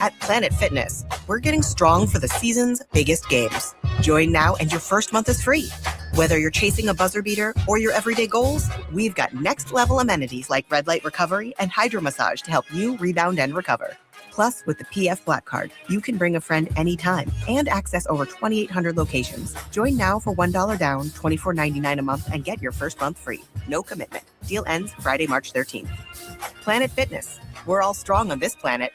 At Planet Fitness, we're getting strong for the season's biggest games. Join now and your first month is free. Whether you're chasing a buzzer beater or your everyday goals, we've got next level amenities like red light recovery and hydro massage to help you rebound and recover. Plus, with the PF Black Card, you can bring a friend anytime and access over 2,800 locations. Join now for $1 down, $24.99 a month, and get your first month free. No commitment. Deal ends Friday, March 13th. Planet Fitness. We're all strong on this planet.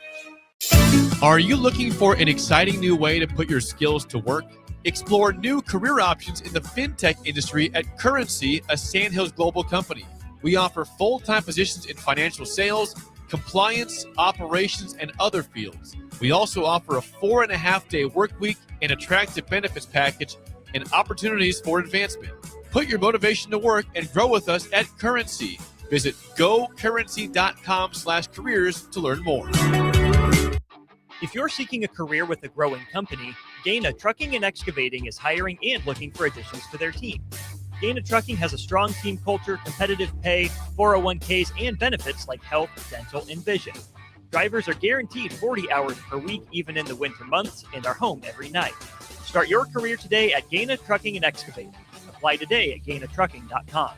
Are you looking for an exciting new way to put your skills to work? Explore new career options in the fintech industry at Currency, a Sandhills global company. We offer full-time positions in financial sales, compliance, operations, and other fields. We also offer a 4.5-day work week, an attractive benefits package, and opportunities for advancement. Put your motivation to work and grow with us at Currency. Visit gocurrency.com/careers to learn more. If you're seeking a career with a growing company, Gaina Trucking and Excavating is hiring and looking for additions to their team. Gaina Trucking has a strong team culture, competitive pay, 401ks, and benefits like health, dental, and vision. Drivers are guaranteed 40 hours per week, even in the winter months, and are home every night. Start your career today at Gaina Trucking and Excavating. Apply today at GainaTrucking.com.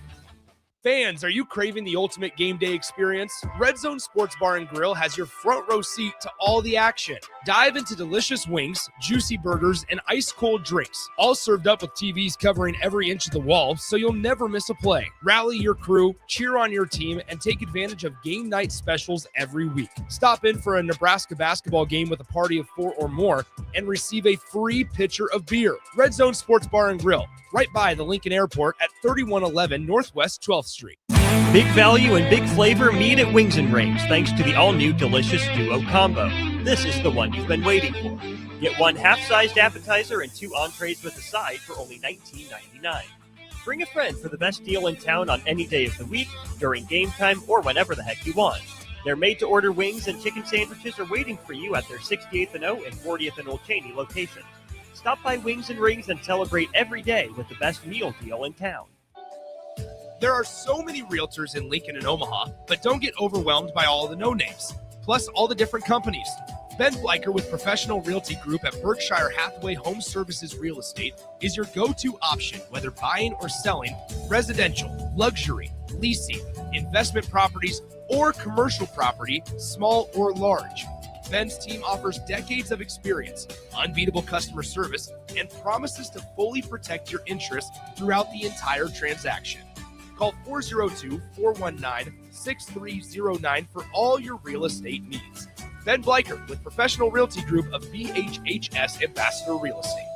Fans, are you craving the ultimate game day experience? Red Zone Sports Bar and Grill has your front row seat to all the action. Dive into delicious wings, juicy burgers, and ice-cold drinks, all served up with TVs covering every inch of the wall, so you'll never miss a play. Rally your crew, cheer on your team, and take advantage of game night specials every week. Stop in for a Nebraska basketball game with a party of 4 or more and receive a free pitcher of beer. Red Zone Sports Bar and Grill, right by the Lincoln Airport at 3111 Northwest 12th Street. Big value and big flavor meet at Wings and Rings thanks to the all-new delicious Duo Combo. This is the one you've been waiting for. Get one half-sized appetizer and 2 entrees with a side for only $19.99. Bring a friend for the best deal in town on any day of the week, during game time, or whenever the heck you want. Their made-to-order wings and chicken sandwiches are waiting for you at their 68th and O and 40th and Old Cheney locations. Stop by Wings and Rings and celebrate every day with the best meal deal in town. There are so many realtors in Lincoln and Omaha, but don't get overwhelmed by all the no-names, plus all the different companies. Ben Bleicher with Professional Realty Group at Berkshire Hathaway Home Services Real Estate is your go-to option, whether buying or selling residential, luxury, leasing, investment properties, or commercial property, small or large. Ben's team offers decades of experience, unbeatable customer service, and promises to fully protect your interests throughout the entire transaction. Call 402-419-6309 for all your real estate needs. Ben Bleicher with Professional Realty Group of BHHS Ambassador Real Estate.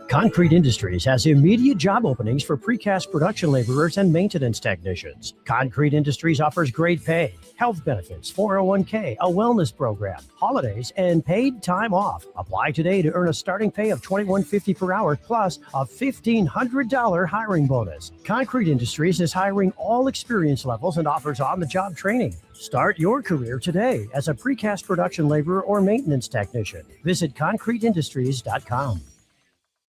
Concrete Industries has immediate job openings for precast production laborers and maintenance technicians. Concrete Industries offers great pay, health benefits, 401k, a wellness program, holidays, and paid time off. Apply today to earn a starting pay of $21.50 per hour plus a $1,500 hiring bonus. Concrete Industries is hiring all experience levels and offers on-the-job training. Start your career today as a precast production laborer or maintenance technician. Visit concreteindustries.com.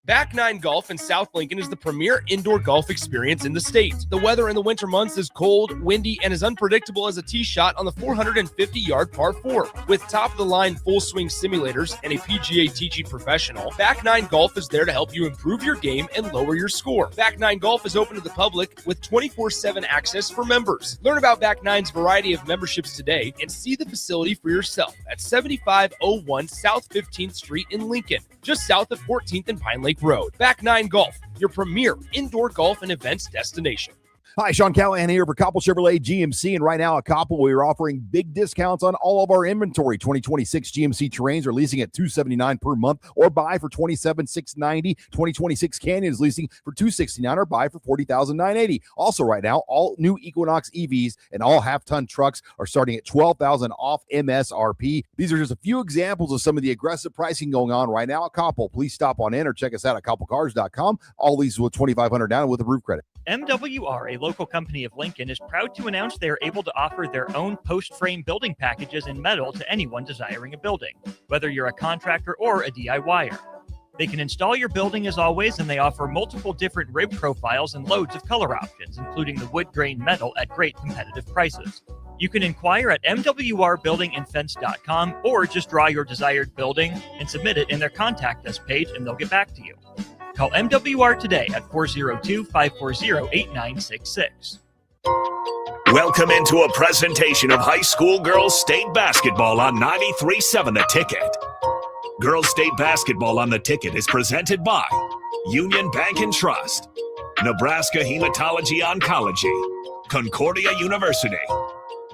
Back Nine Golf in South Lincoln is the premier indoor golf experience in the state. The weather in the winter months is cold, windy, and as unpredictable as a tee shot on the 450-yard par 4. With top-of-the-line full-swing simulators and a PGA teaching professional, Back Nine Golf is there to help you improve your game and lower your score. Back Nine Golf is open to the public with 24/7 access for members. Learn about Back Nine's variety of memberships today and see the facility for yourself at 7501 South 15th Street in Lincoln, just south of 14th and Pine Lake Road. Back Nine Golf, your premier indoor golf and events destination. Hi, Sean Callahan here for CPL Chevrolet GMC, and right now at CPL, we are offering big discounts on all of our inventory. 2026 GMC Terrains are leasing at $279 per month or buy for $27,690. 2026 Canyon is leasing for $269 or buy for $40,980. Also right now, all new Equinox EVs and all half-ton trucks are starting at $12,000 off MSRP. These are just a few examples of some of the aggressive pricing going on right now at CPL. Please stop on in or check us out at CPLcars.com. All leases with $2,500 down with approved credit. MWR, a local company of Lincoln, is proud to announce they are able to offer their own post-frame building packages in metal to anyone desiring a building, whether you're a contractor or a DIYer. They can install your building as always, and they offer multiple different rib profiles and loads of color options, including the wood grain metal at great competitive prices. You can inquire at mwrbuildingandfence.com or just draw your desired building and submit it in their Contact Us page and they'll get back to you. Call MWR today at 402-540-8966. Welcome into a presentation of high school girls state basketball on 93.7 The Ticket. Girls state basketball on The Ticket is presented by Union Bank and Trust, Nebraska Hematology Oncology, Concordia University,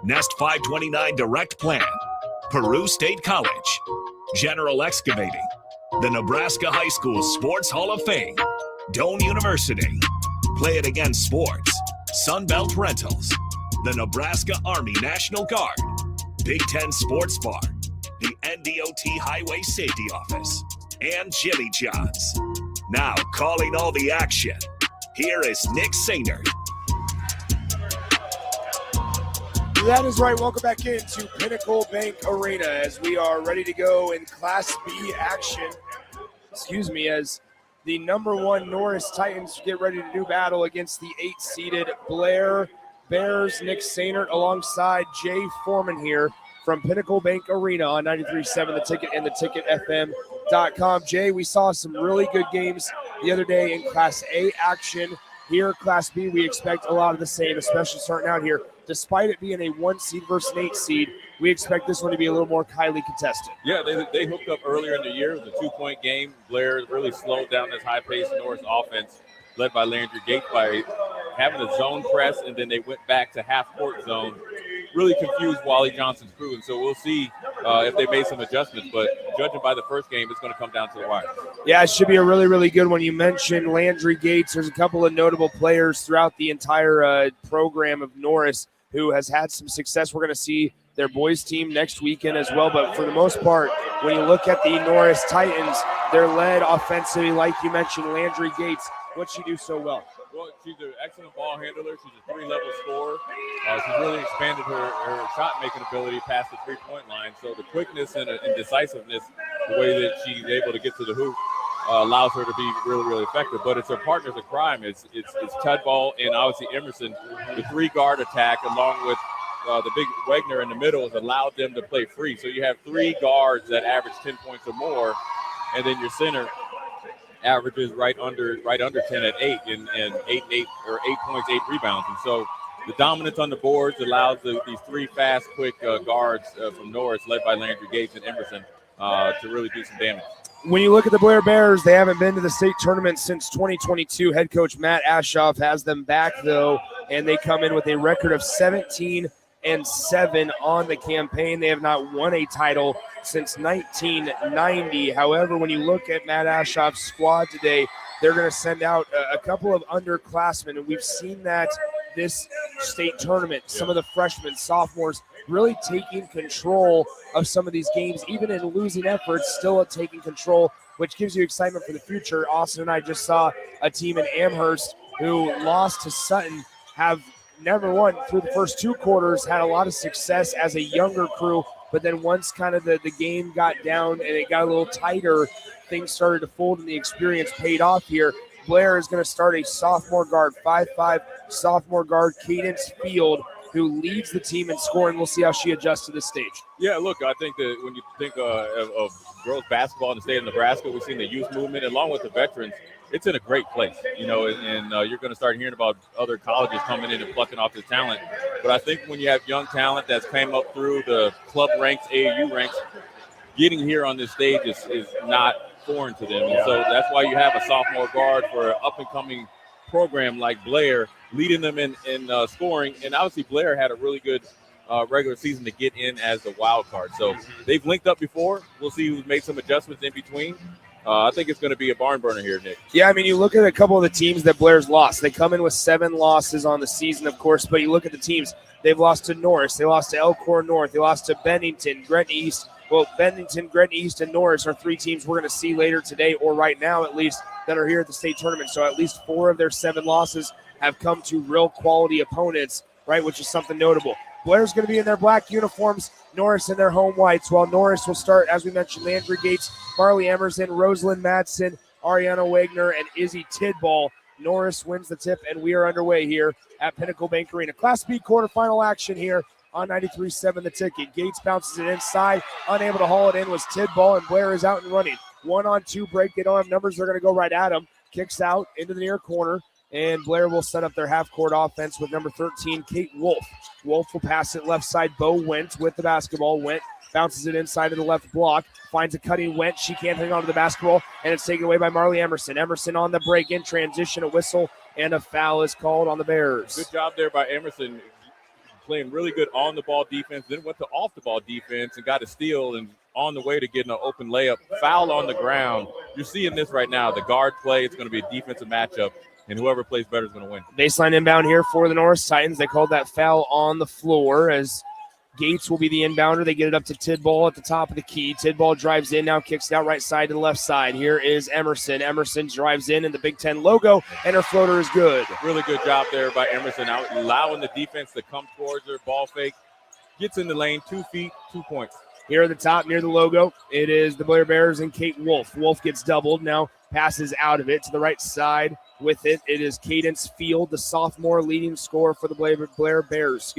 Nest 529 Direct Plan, Peru State College, General Excavating, the Nebraska High School Sports Hall of Fame, Doane University, Play It Again Sports, Sunbelt Rentals, the Nebraska Army National Guard, Big Ten Sports Bar, the NDOT Highway Safety Office, and Jimmy John's. Now calling all the action, here is Nick Sainert. That is right. Welcome back into Pinnacle Bank Arena as we are ready to go in Class B action. As the number 1 Norris Titans get ready to do battle against the 8-seeded Blair Bears. Nick Sainert alongside Jay Foreman here from Pinnacle Bank Arena on 93.7 The Ticket and theticketfm.com. Jay, we saw some really good games the other day in Class A action. Here, Class B, we expect a lot of the same, especially starting out here. Despite it being a 1 seed versus an 8 seed, we expect this one to be a little more highly contested. Yeah, they hooked up earlier in the year. It was a 2-point game. Blair really slowed down this high-paced Norris offense, led by Landry Gates, by having a zone press, and then they went back to half-court zone. Really confused Wally Johnson's crew, and so we'll see if they made some adjustments. But judging by the first game, it's going to come down to the wire. Yeah, it should be a really, really good one. You mentioned Landry Gates. There's a couple of notable players throughout the entire program of Norris who has had some success. We're going to see their boys team next weekend as well. But for the most part, when you look at the Norris Titans, they're led offensively, like you mentioned, Landry Gates. What'd she do so well? Well, she's an excellent ball handler. She's a 3-level scorer. She's really expanded her shot-making ability past the 3-point line. So the quickness and decisiveness, the way that she's able to get to the hoop, allows her to be really, really effective. But it's her partners in crime. It's Tudball and obviously Emerson. The 3-guard attack, along with the big Wegner in the middle, has allowed them to play free. So you have 3 guards that average 10 points or more, and then your center averages right under 10 at 8 and 8 points, 8 rebounds. And so the dominance on the boards allows these 3 fast, quick guards from Norris, led by Landry Gates and Emerson, to really do some damage. When you look at the Blair Bears, they haven't been to the state tournament since 2022. Head coach Matt Ashoff has them back, though, and they come in with a record of 17-7 on the campaign. They have not won a title since 1990. However, when you look at Matt Ashoff's squad today, they're going to send out a couple of underclassmen, and we've seen that this state tournament. Some of the freshmen, sophomores, really taking control of some of these games, even in losing efforts, still taking control, which gives you excitement for the future. Austin and I just saw a team in Amherst who lost to Sutton, have never won through the first 2 quarters, had a lot of success as a younger crew, but then once kind of the game got down and it got a little tighter, things started to fold and the experience paid off here. Blair is going to start a sophomore guard, 5'5", sophomore guard, Cadence Field, who leads the team in scoring. We'll see how she adjusts to this stage. Yeah, look, I think that when you think of girls basketball in the state of Nebraska, we've seen the youth movement along with the veterans. It's in a great place, and you're going to start hearing about other colleges coming in and plucking off the talent. But I think when you have young talent that's came up through the club ranks, AAU ranks, getting here on this stage is not foreign to them. And so that's why you have a sophomore guard for an up-and-coming program like Blair, leading them in scoring. And obviously Blair had a really good regular season to get in as the wild card. So they've linked up before. We'll see who's made some adjustments in between. I think it's going to be a barn burner here, Nick. Yeah, I mean, you look at a couple of the teams that Blair's lost. They come in with 7 losses on the season, of course, but you look at the teams. They've lost to Norris. They lost to Elkhorn North. They lost to Bennington, Gretna East. Well, Bennington, Gretna East, and Norris are 3 teams we're going to see later today, or right now at least, that are here at the state tournament. So at least 4 of their 7 losses have come to real quality opponents, right, which is something notable. Blair's going to be in their black uniforms, Norris in their home whites, while Norris will start, as we mentioned, Landry Gates, Marley Emerson, Rosalind Madsen, Ariana Wagner, and Izzy Tidball. Norris wins the tip, and we are underway here at Pinnacle Bank Arena. Class B quarterfinal action here on 93.7 The Ticket. Gates bounces it inside. Unable to haul it in was Tidball, and Blair is out and running. 1-on-2 break. They don't have numbers. They're going to go right at him. Kicks out into the near corner, and Blair will set up their half-court offense with number 13, Kate Wolf. Wolf will pass it left side. Bo Went with the basketball. Went bounces it inside of the left block. Finds a cutting Went. She can't hang on to the basketball, and it's taken away by Marley Emerson. Emerson on the break in transition. A whistle and a foul is called on the Bears. Good job there by Emerson, playing really good on-the-ball defense, then went to off-the-ball defense and got a steal and on the way to getting an open layup. Foul on the ground. You're seeing this right now. The guard play, it's going to be a defensive matchup, and whoever plays better is going to win. Baseline inbound here for the Norris Titans. They called that foul on the floor as Gates will be the inbounder. They get it up to Tidball at the top of the key. Tidball drives in, now kicks it out right side to the left side. Here is Emerson. Emerson drives in the Big Ten logo, and her floater is good. Really good job there by Emerson, out allowing the defense to come towards her. Ball fake, gets in the lane, 2 feet, 2 points. Here at the top near the logo, it is the Blair Bears and Kate Wolf. Wolf gets doubled, now passes out of it to the right side. With it, it is Cadence Field, the sophomore leading scorer for the Blair Bears.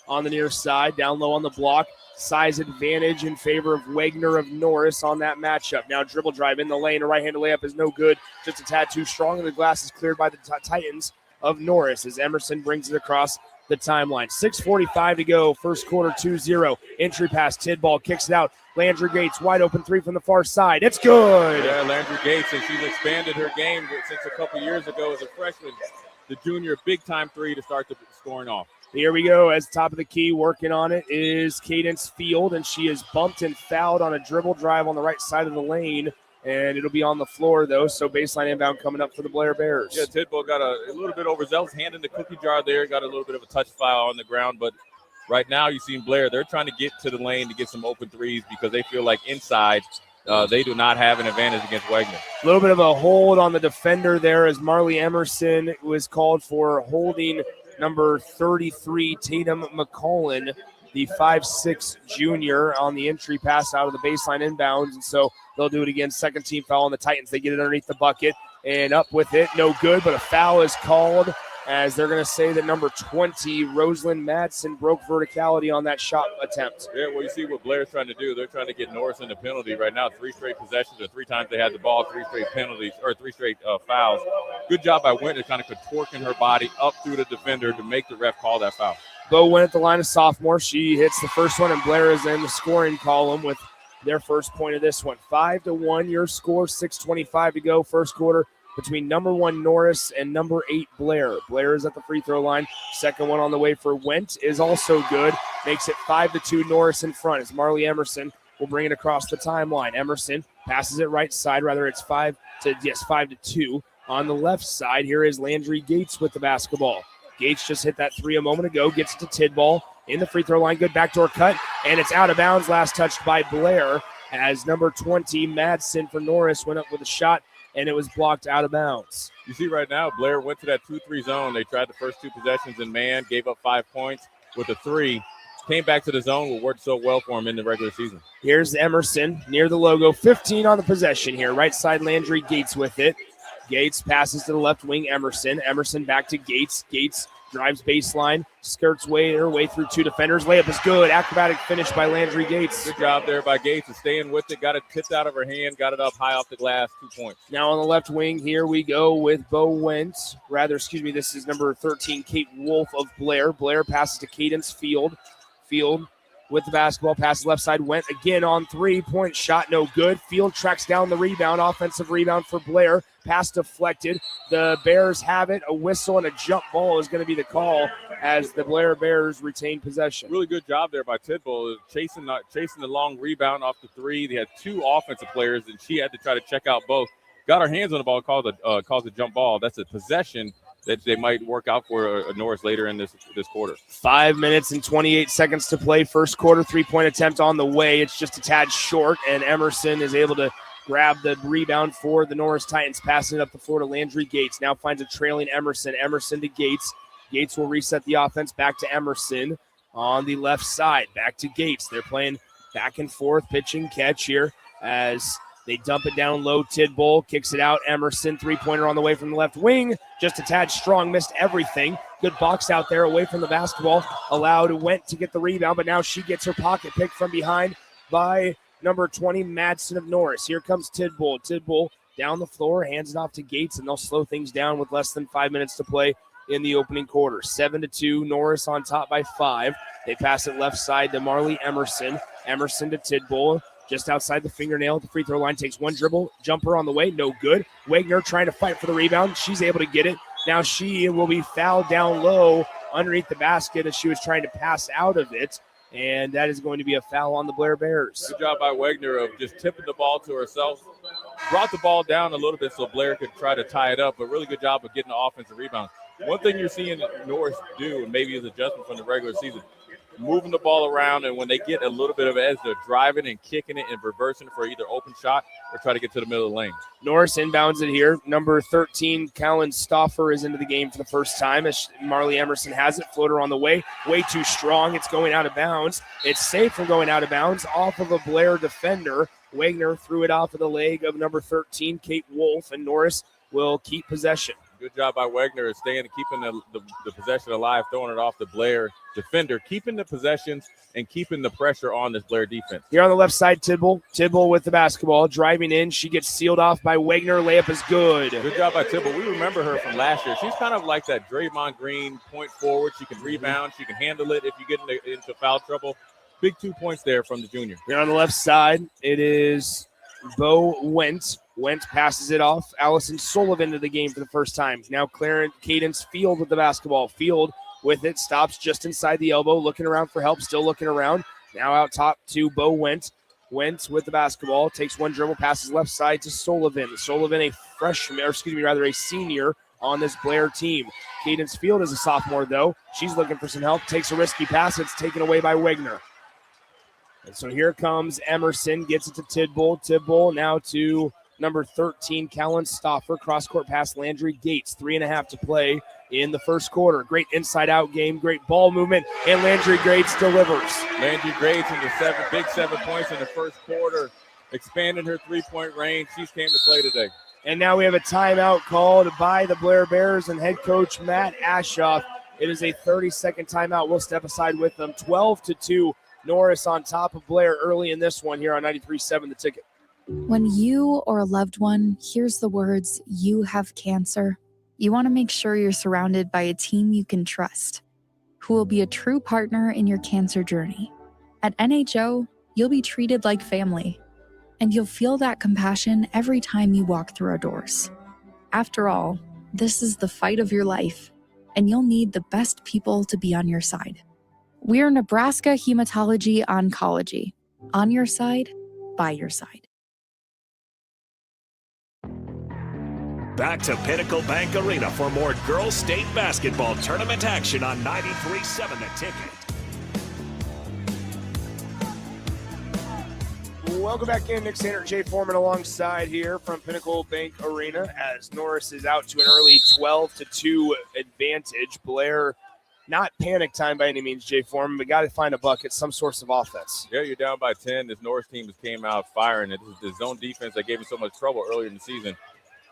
On the near side, down low on the block. Size advantage in favor of Wagner of Norris on that matchup. Now dribble drive in the lane. A right-handed layup is no good. Just a tad too strong, and the glass is cleared by the Titans of Norris as Emerson brings it across the timeline. 6:45 to go. First quarter 2-0. Entry pass. Tidball kicks it out. Landry Gates, wide open three from the far side. It's good. Yeah, Landry Gates, and she's expanded her game since a couple years ago as a freshman. The junior, big-time three to start the scoring off. Here we go. As top of the key, working on it is Cadence Field, and she is bumped and fouled on a dribble drive on the right side of the lane, and it'll be on the floor, though, so baseline inbound coming up for the Blair Bears. Yeah, Tidball got a little bit overzealous, hand in the cookie jar there, got a little bit of a touch foul on the ground, but right now you see Blair, they're trying to get to the lane to get some open threes because they feel like inside they do not have an advantage against Wagner. A little bit of a hold on the defender there as Marley Emerson was called for holding number 33, Tatum McCullen, the 5'6" junior, on the entry pass out of the baseline inbounds. And so they'll do it again. Second team foul on the Titans. They get it underneath the bucket and up with it. No good, but a foul is called as they're going to say that number 20, Rosalind Madsen, broke verticality on that shot attempt. Yeah, well, you see what Blair's trying to do. They're trying to get Norris into penalty right now. 3 straight possessions, or 3 times they had the ball, 3 straight penalties, or 3 straight fouls. Good job by Winter, kind of contorting her body up through the defender to make the ref call that foul. Bo went at the line of sophomore. She hits the first one, and Blair is in the scoring column with their first point of this one. 5-1, your score, 6:25 to go, first quarter, between number 1 Norris and number 8 Blair. Blair is at the free throw line. Second one on the way for Went is also good. Makes it 5-2 Norris in front as Marley Emerson will bring it across the timeline. Emerson passes it right side. Rather, it's 5-2. On the left side, here is Landry Gates with the basketball. Gates just hit that three a moment ago. Gets it to Tidball in the free throw line. Good backdoor cut, and it's out of bounds. Last touched by Blair as number 20, Madsen for Norris, went up with a shot, and it was blocked out of bounds. You see right now, Blair went to that 2-3 zone. They tried the first 2 possessions in man, gave up 5 points with a 3. Came back to the zone, what worked so well for him in the regular season. Here's Emerson near the logo. 15 on the possession here. Right side, Landry Gates with it. Gates passes to the left wing, Emerson. Emerson back to Gates. Gates drives baseline, skirts her way through 2 defenders. Layup is good. Acrobatic finish by Landry Gates. Good job there by Gates. Staying with it. Got it tipped out of her hand. Got it up high off the glass. 2 points. Now on the left wing, here we go with Bo Went. This is number 13, Kate Wolf of Blair. Blair passes to Cadence Field. Field with the basketball, passes left side, Went again on 3-point shot, no good. Field tracks down the rebound, offensive rebound for Blair. Pass deflected. The Bears have it. A whistle and a jump ball is going to be the call as the Blair Bears retain possession. Really good job there by Tidball, chasing the long rebound off the 3. They had 2 offensive players, and she had to try to check out both. Got her hands on the ball, caused a jump ball. That's a possession that they might work out for Norris later in this quarter. 5 minutes and 28 seconds to play. First quarter, 3-point attempt on the way. It's just a tad short, and Emerson is able to grab the rebound for the Norris Titans, passing it up the floor to Landry Gates. Now finds a trailing Emerson. Emerson to Gates. Gates will reset the offense back to Emerson on the left side. Back to Gates. They're playing back and forth, pitch and catch here as They dump it down low. Tidbull kicks it out. Emerson, three-pointer on the way from the left wing. Just a tad strong, missed everything. Good box out there away from the basketball. Allowed Went to get the rebound, but now she gets her pocket picked from behind by number 20, Madsen of Norris. Here comes Tidbull. Tidbull down the floor, hands it off to Gates, and they'll slow things down with less than 5 minutes to play in the opening quarter. 7-2, Norris on top by 5. They pass it left side to Marley Emerson. Emerson to Tidbull. Just outside the fingernail at the free throw line, takes one dribble, jumper on the way, no good. Wagner trying to fight for the rebound. She's able to get it. Now she will be fouled down low underneath the basket as she was trying to pass out of it, and that is going to be a foul on the Blair Bears. Good job by Wagner of just tipping the ball to herself. Brought the ball down a little bit so Blair could try to tie it up, but really good job of getting the offensive rebound. One thing you're seeing Norris do, and maybe his adjustment from the regular season, moving the ball around, and when they get a little bit of edge, they're driving and kicking it and reversing for either open shot or try to get to the middle of the lane. Norris inbounds it here. Number 13, Callan Stauffer, is into the game for the first time as Marley Emerson has it. Floater on the way. Way too strong. It's going out of bounds. It's safe from going out of bounds off of a Blair defender. Wagner threw it off of the leg of number 13, Kate Wolf, and Norris will keep possession. Good job by Wagner of staying and keeping the possession alive, throwing it off the Blair defender, keeping the possessions and keeping the pressure on this Blair defense. Here on the left side, Tidbull. Tidbull with the basketball, driving in. She gets sealed off by Wagner. Layup is good. Good job by Tidbull. We remember her from last year. She's kind of like that Draymond Green point forward. She can rebound. She can handle it if you get into foul trouble. Big 2 points there from the junior. Here on the left side, it is Bo Wentz. Wentz passes it off. Allison Sullivan to the game for the first time. Now Cadence Field with the basketball. Field with it, stops just inside the elbow, looking around for help, still looking around. Now out top to Bo Wentz. Wentz with the basketball, takes one dribble, passes left side to Sullivan. Sullivan, a senior on this Blair team. Cadence Field is a sophomore, though. She's looking for some help, takes a risky pass. It's taken away by Wagner. And so here comes Emerson, gets it to Tidbull. Tidbull now to number 13, Callan Stauffer. Cross-court pass, Landry Gates. 3.5 to play in the first quarter. Great inside-out game, great ball movement, and Landry Gates delivers. Landry Gates into big 7 points in the first quarter, expanding her three-point range. She's came to play today. And now we have a timeout called by the Blair Bears and head coach Matt Ashoff. It is a 30-second timeout. We'll step aside with them. 12-2. Norris on top of Blair early in this one here on 93.7 The Ticket. When you or a loved one hears the words, "you have cancer," you want to make sure you're surrounded by a team you can trust, who will be a true partner in your cancer journey. At NHO, you'll be treated like family, and you'll feel that compassion every time you walk through our doors. After all, this is the fight of your life, and you'll need the best people to be on your side. We're Nebraska Hematology Oncology. On your side, by your side. Back to Pinnacle Bank Arena for more girls state basketball tournament action on 93.7 The Ticket. Welcome back in. Nick Sander, Jay Foreman alongside here from Pinnacle Bank Arena as Norris is out to an early 12-2 advantage. Blair, not panic time by any means, Jay Foreman, but got to find a bucket, some source of offense. Yeah, you're down by 10. This Norris team just came out firing. It was the zone defense that gave him so much trouble earlier in the season.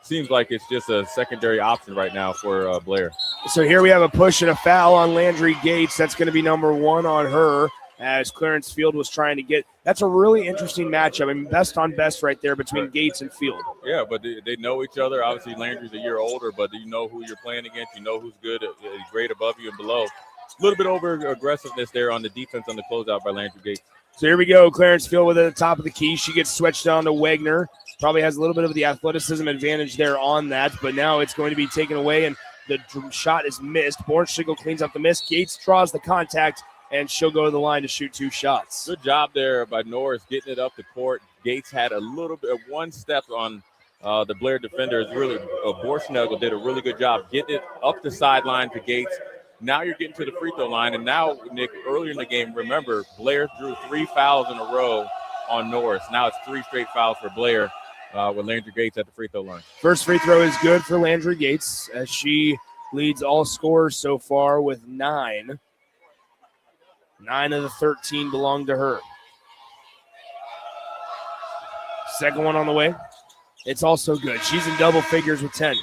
Seems like it's just a secondary option right now for Blair. So here we have a push and a foul on Landry Gates. That's going to be number 1 on her as Clarence Field was trying to get. That's a really interesting matchup. I mean, best on best right there between Gates and Field. Yeah, but they know each other. Obviously, Landry's a year older, but you know who you're playing against. You know who's good, great above you and below. A little bit over aggressiveness there on the defense on the closeout by Landry Gates. So here we go. Clarence Field with it at the top of the key. She gets switched down to Wagner. Probably has a little bit of the athleticism advantage there on that, but now it's going to be taken away, and the shot is missed. Bornschigel cleans up the miss. Gates draws the contact, and she'll go to the line to shoot 2 shots. Good job there by Norris getting it up the court. Gates had a little bit of one step on the Blair defenders. Really, Bornschigel did a really good job getting it up the sideline to Gates. Now you're getting to the free throw line, and now, Nick, earlier in the game, remember, Blair drew 3 fouls in a row on Norris. Now it's 3 straight fouls for Blair. With Landry Gates at the free throw line. First free throw is good for Landry Gates as she leads all scorers so far with 9. 9 of the 13 belong to her. Second one on the way. It's also good. She's in double figures with 10.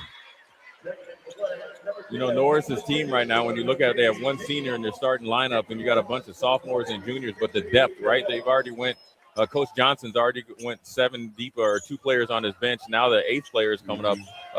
You know, Norris's team right now, when you look at it, they have one senior in their starting lineup, and you got a bunch of sophomores and juniors, but the depth, right? They've already went Coach Johnson's already went 7 deep, or 2 players on his bench. Now the 8th player is coming up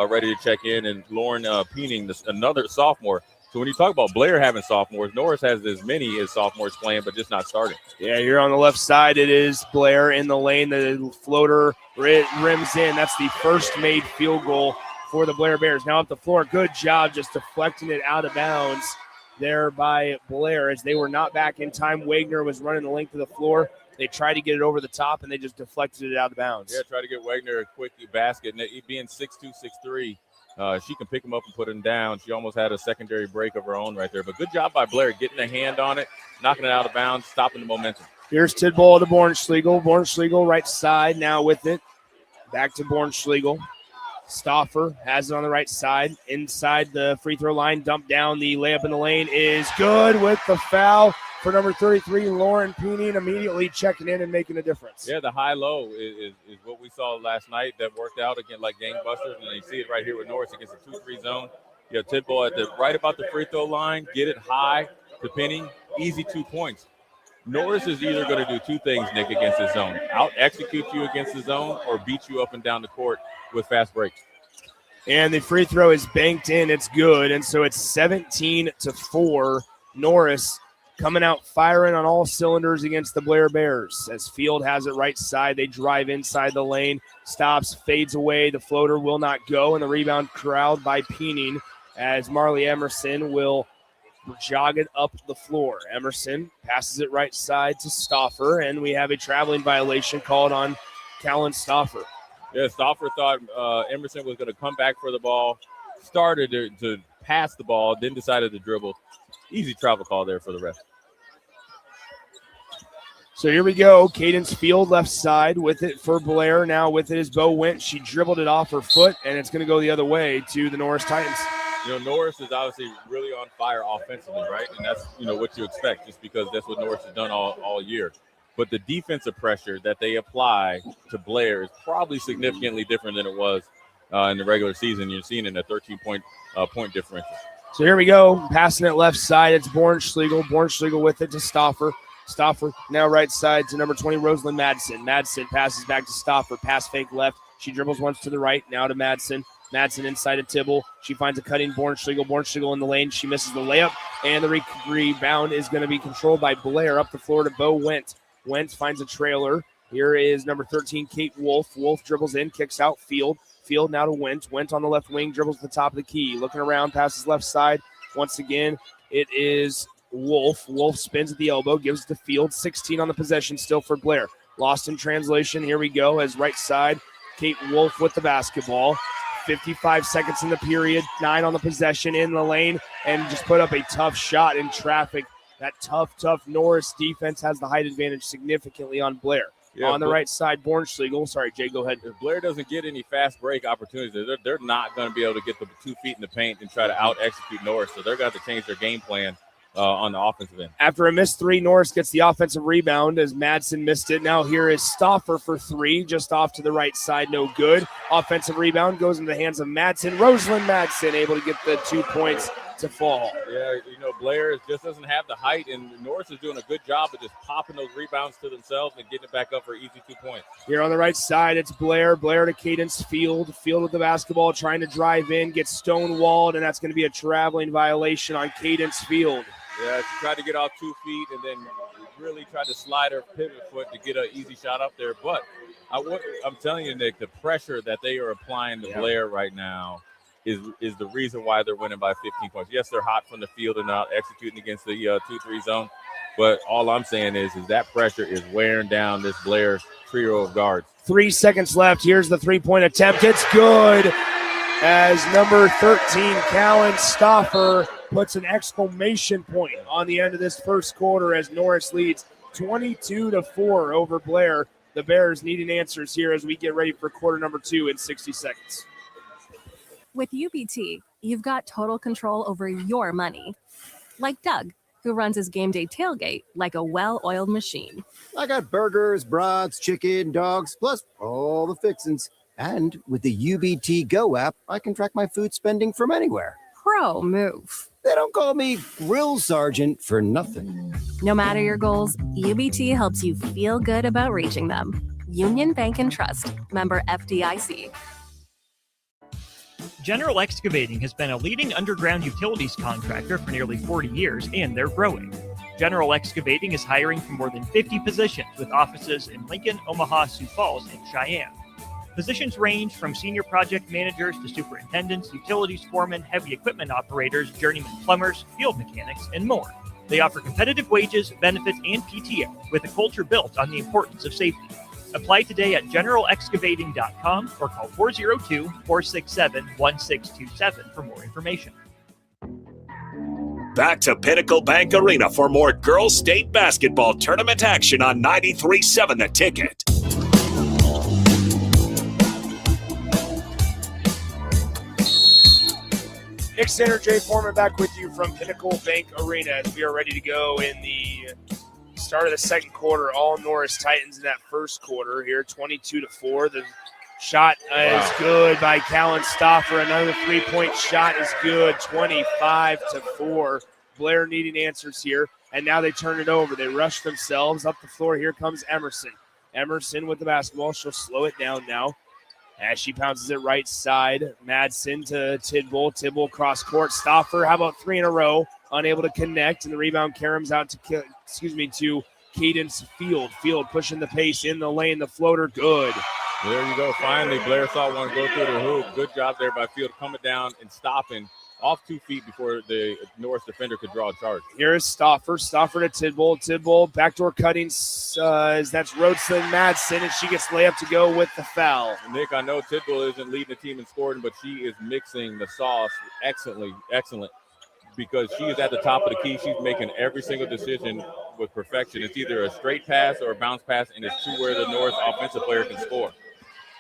ready to check in, and Lauren Peening, another sophomore. So when you talk about Blair having sophomores, Norris has as many as sophomores playing, but just not starting. Yeah, here on the left side, it is Blair in the lane. The floater rims in. That's the first made field goal for the Blair Bears. Now up the floor. Good job just deflecting it out of bounds there by Blair, as they were not back in time. Wagner was running the length of the floor. They tried to get it over the top, and they just deflected it out of bounds. Yeah, try to get Wagner a quick basket. And being 6'2", 6'3", she can pick him up and put him down. She almost had a secondary break of her own right there. But good job by Blair getting a hand on it, knocking it out of bounds, stopping the momentum. Here's Tidball to Bornschlegel. Bornschlegel right side now with it. Back to Bornschlegel. Stauffer has it on the right side. Inside the free throw line, dump down. The layup in the lane is good with the foul for number 33, Lauren Peening, immediately checking in and making a difference. Yeah, the high-low is what we saw last night that worked out again like gangbusters, and you see it right here with Norris against the 2-3 zone. You have Tidball at right about the free throw line, get it high to Penny, easy 2 points. Norris is either going to do 2 things, Nick, against the zone: out-execute you against the zone or beat you up and down the court with fast breaks. And the free throw is banked in. It's good. And so it's 17-4. Norris coming out firing on all cylinders against the Blair Bears. As Field has it right side, they drive inside the lane, stops, fades away. The floater will not go, and the rebound corralled by Peening as Marley Emerson will jog it up the floor. Emerson passes it right side to Stauffer, and we have a traveling violation called on Callan Stauffer. Yeah, Stauffer thought Emerson was going to come back for the ball, started to pass the ball, then decided to dribble. Easy travel call there for the ref. So here we go. Cadence Field left side with it for Blair. Now with it is Bo Went. She dribbled it off her foot, and it's going to go the other way to the Norris Titans. You know, Norris is obviously really on fire offensively, right? And that's, what you expect, just because that's what Norris has done all year. But the defensive pressure that they apply to Blair is probably significantly different than it was in the regular season. You're seeing in a 13-point point differential. So here we go. Passing it left side. It's Bornschlegel. Bornschlegel with it to Stauffer. Stauffer now right side to number 20, Rosalind Madsen. Madsen passes back to Stauffer. Pass fake left. She dribbles once to the right. Now to Madsen. Madsen inside of Tibble. She finds a cutting Bornschlegel. Bornschlegel in the lane. She misses the layup. And the rebound is going to be controlled by Blair. Up the floor to Bo Went. Wentz finds a trailer. Here is number 13, Kate Wolf. Wolf dribbles in, kicks out Field. Field now to Wentz. Wentz on the left wing, dribbles to the top of the key. Looking around, passes left side. Once again, it is Wolf. Wolf spins at the elbow, gives it to Field. 16 on the possession still for Blair. Lost in translation. Here we go as right side. Kate Wolf with the basketball. 55 seconds in the period. 9 on the possession in the lane. And just put up a tough shot in traffic. That tough Norris defense has the height advantage significantly on Blair. Yeah, on the right side, Bornschlegel. Sorry, Jay, go ahead. If Blair doesn't get any fast break opportunities, they're not going to be able to get the 2 feet in the paint and try to out-execute Norris. So they're going to have to change their game plan on the offensive end. After a missed 3, Norris gets the offensive rebound as Madsen missed it. Now here is Stauffer for 3, just off to the right side, no good. Offensive rebound goes into the hands of Madsen. Rosalind Madsen able to get the 2 points to fall. Yeah, Blair just doesn't have the height, and Norris is doing a good job of just popping those rebounds to themselves and getting it back up for easy 2 points. Here on the right side, it's Blair. Blair to Cadence Field. Field with the basketball, trying to drive in, gets stonewalled, and that's going to be a traveling violation on Cadence Field. Yeah, she tried to get off 2 feet and then really tried to slide her pivot foot to get an easy shot up there. But I'm telling you, Nick, the pressure that they are applying to Blair right now is the reason why they're winning by 15 points. Yes, they're hot from the field and not executing against the 2-3 zone. But all I'm saying is that pressure is wearing down this Blair trio of guards. 3 seconds left. Here's the 3-point attempt. It's good as number 13, Callan Stauffer, puts an exclamation point on the end of this first quarter as Norris leads 22-4 over Blair. The Bears needing answers here as we get ready for quarter number 2 in 60 seconds. With UBT, you've got total control over your money. Like Doug, who runs his game day tailgate like a well-oiled machine. I got burgers, brats, chicken, dogs, plus all the fixins'. And with the UBT Go app, I can track my food spending from anywhere. Pro move. They don't call me Grill Sergeant for nothing. No matter your goals, UBT helps you feel good about reaching them. Union Bank and Trust. Member FDIC. General Excavating has been a leading underground utilities contractor for nearly 40 years, and they're growing. General Excavating is hiring for more than 50 positions with offices in Lincoln, Omaha, Sioux Falls, and Cheyenne. Positions range from senior project managers to superintendents, utilities foremen, heavy equipment operators, journeyman plumbers, field mechanics, and more. They offer competitive wages, benefits, and PTO with a culture built on the importance of safety. Apply today at generalexcavating.com or call 402-467-1627 for more information. Back to Pinnacle Bank Arena for more girls state basketball tournament action on 93.7 The Ticket. Nick Sander, Jay Foreman back with you from Pinnacle Bank Arena as we are ready to go in the start of the second quarter. All Norris Titans in that first quarter here, 22-4. The shot is good by Callan Stauffer. Another three-point shot is good, 25-4. Blair needing answers here, and now they turn it over. They rush themselves up the floor. Here comes Emerson. Emerson with the basketball. She'll slow it down now as she pounces it right side. Madsen to Tidbull. Tidbull cross court. Stauffer, how about three in a row? Unable to connect, and the rebound caroms out to Cadence Field. Field pushing the pace in the lane. The floater, good. There you go. Finally, Blair saw one go through the hoop. Good job there by Field coming down and stopping off 2 feet before the Norris defender could draw a charge. Here's Stauffer. Stauffer to Tidbull. Tidbull backdoor cutting. That's Rhodeslyn Madsen, and she gets layup to go with the foul. Nick, I know Tidbull isn't leading the team in scoring, but she is mixing the sauce excellent, because she is at the top of the key. She's making every single decision with perfection. It's either a straight pass or a bounce pass, and it's to where the Norris offensive player can score.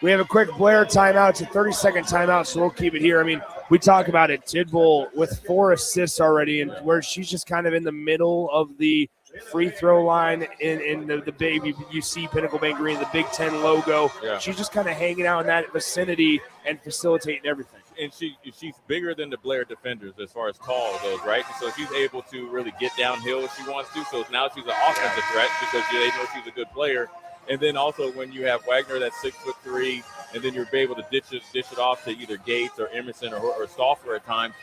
We have a quick Blair timeout. It's a 30-second timeout, so we'll keep it here. I mean, we talk about it. Tidbull with 4 assists already, and where she's just kind of in the middle of the free throw line in the big, you see Pinnacle Bank Arena, the Big Ten logo. Yeah. She's just kind of hanging out in that vicinity and facilitating everything. And she's bigger than the Blair defenders as far as tall goes, right? So she's able to really get downhill if she wants to. So now she's an offensive threat because they know she's a good player. And then also when you have Wagner that's 6'3", and then you're able to dish it off to either Gates or Emerson or Stauffer at times.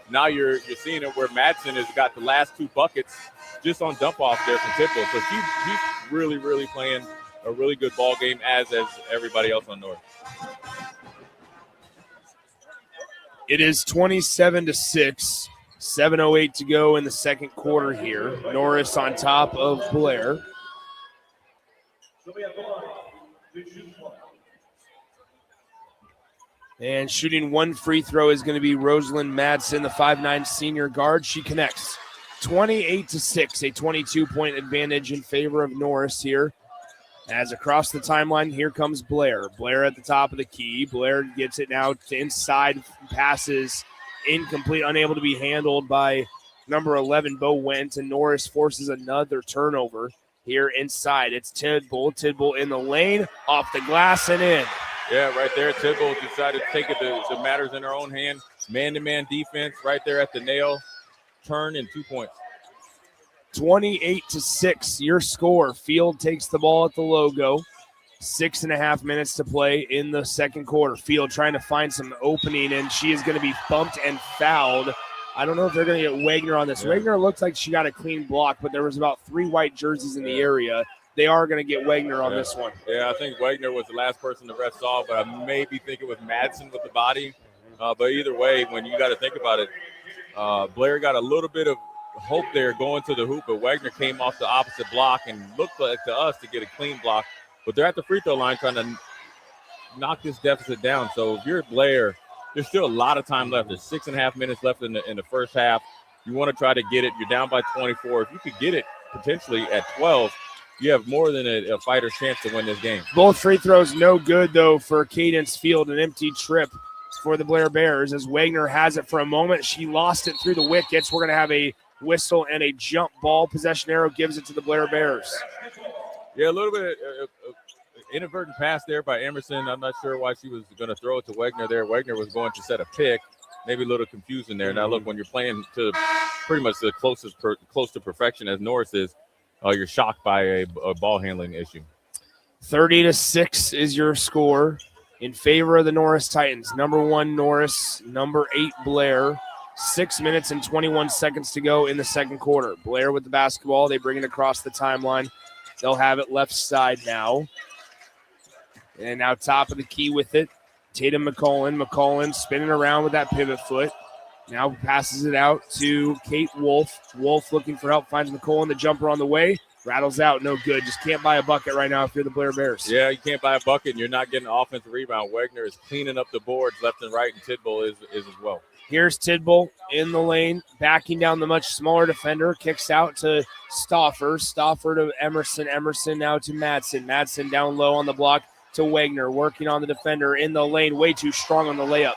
Now you're seeing it where Madsen has got the last 2 buckets just on dump off there from Tidbull. So she's really, really playing a really good ball game as everybody else on North. It is 27-6, 7:08 to go in the second quarter here. Norris on top of Blair. And shooting 1 free throw is going to be Rosalind Madsen, the 5'9" senior guard. She connects. 28-6, a 22-point advantage in favor of Norris here. As across the timeline, here comes Blair. Blair at the top of the key. Blair gets it now to inside, passes incomplete, unable to be handled by number 11, Bo Went, and Norris forces another turnover here inside. It's Tidbull. Tidbull in the lane, off the glass and in. Yeah, right there. Tidbull decided to take the matters in her own hand. Man-to-man defense right there at the nail. Turn and 2 points. 28-6, your score. Field takes the ball at the logo. 6.5 minutes to play in the second quarter. Field trying to find some opening, and she is going to be bumped and fouled. I don't know if they're going to get Wagner on this. Yeah. Wagner looked like she got a clean block, but there was about 3 white jerseys in the area. They are going to get Wagner on this one. Yeah, I think Wagner was the last person the ref saw, but I maybe think it was Madsen with the body. But either way, when you got to think about it, Blair got a little bit of hope there going to the hoop, but Wagner came off the opposite block and looked like to us to get a clean block. But they're at the free throw line trying to knock this deficit down. So if you're Blair, there's still a lot of time left. There's 6.5 minutes left in the first half. You want to try to get it. You're down by 24. If you could get it potentially at 12, you have more than a fighter's chance to win this game. Both free throws no good, though, for Cadence Field. An empty trip for the Blair Bears as Wagner has it for a moment. She lost it through the wickets. We're going to have a whistle and a jump ball. Possession arrow gives it to the Blair Bears. Yeah, a little bit of inadvertent pass there by Emerson. I'm not sure why she was going to throw it to Wegner there. Wegner was going to set a pick. Maybe a little confusion there. Now, look, when you're playing to pretty much the close to perfection as Norris is, you're shocked by a ball handling issue. 30-6 is your score in favor of the Norris Titans. Number 1, Norris. Number 8, Blair. 6 minutes and 21 seconds to go in the second quarter. Blair with the basketball. They bring it across the timeline. They'll have it left side now. And now top of the key with it. Tatum McCollin. McCollin spinning around with that pivot foot. Now passes it out to Kate Wolf. Wolf looking for help. Finds McCollin. The jumper on the way. Rattles out. No good. Just can't buy a bucket right now if you're the Blair Bears. Yeah, you can't buy a bucket, and you're not getting an offensive rebound. Wegner is cleaning up the boards left and right, and Tidball is as well. Here's Tidball in the lane, backing down the much smaller defender. Kicks out to Stauffer. Stauffer to Emerson. Emerson now to Madsen. Madsen down low on the block to Wegner. Working on the defender in the lane. Way too strong on the layup.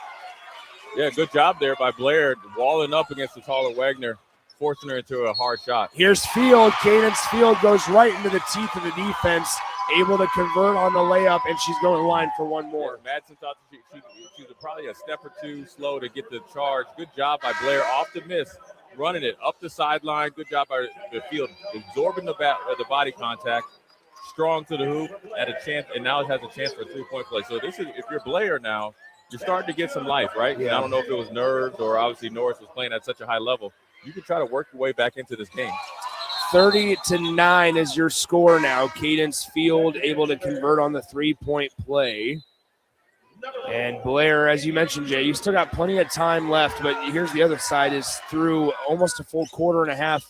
Yeah, good job there by Blair, walling up against the taller Wegner, forcing her into a hard shot. Here's Field. Cadence Field goes right into the teeth of the defense, able to convert on the layup, and she's going line for one more. Yeah, Madsen thought she was probably a step or two slow to get the charge. Good job by Blair off the miss, running it up the sideline. Good job by the Field, absorbing the body contact, strong to the hoop, at a chance, and now it has a chance for a three-point play. So this is, if you're Blair now, you're starting to get some life, right? Yeah. I don't know if it was nerves or obviously Norris was playing at such a high level. You can try to work your way back into this game. 30-9 is your score now. Cadence Field able to convert on the three-point play. And Blair, as you mentioned, Jay, you still got plenty of time left, but here's the other side is through almost a full quarter and a half,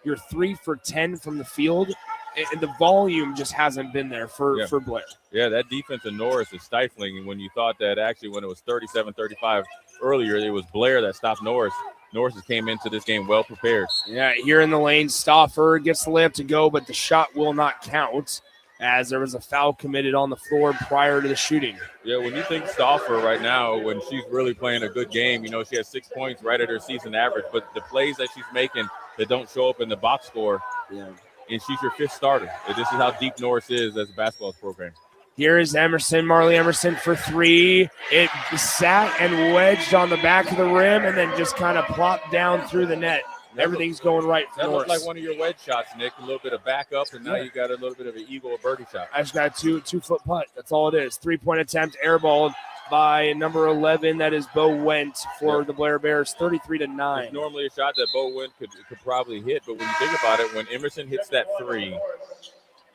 you're 3 for 10 from the field, and the volume just hasn't been there for Blair. Yeah, that defense in Norris is stifling, and when you thought that actually when it was 37-35 earlier, it was Blair that stopped Norris. Norris came into this game well prepared. Yeah, here in the lane, Stauffer gets the layup to go, but the shot will not count as there was a foul committed on the floor prior to the shooting. Yeah, when you think Stauffer right now, when she's really playing a good game, you know, she has 6 points right at her season average, but the plays that she's making that don't show up in the box score, and she's your 5th starter. This is how deep Norris is as a basketball program. Here is Emerson, Marley Emerson for 3. It sat and wedged on the back of the rim and then just kind of plopped down through the net. Everything's going right for Norris. That looks like one of your wedge shots, Nick. A little bit of backup, and now you got a little bit of an eagle or birdie shot. I just got a two-foot putt. That's all it is. 3-point attempt, airballed by number 11. That is Bo Went for the Blair Bears, 33-9. It's normally a shot that Bo Went could probably hit, but when you think about it, when Emerson hits that 3,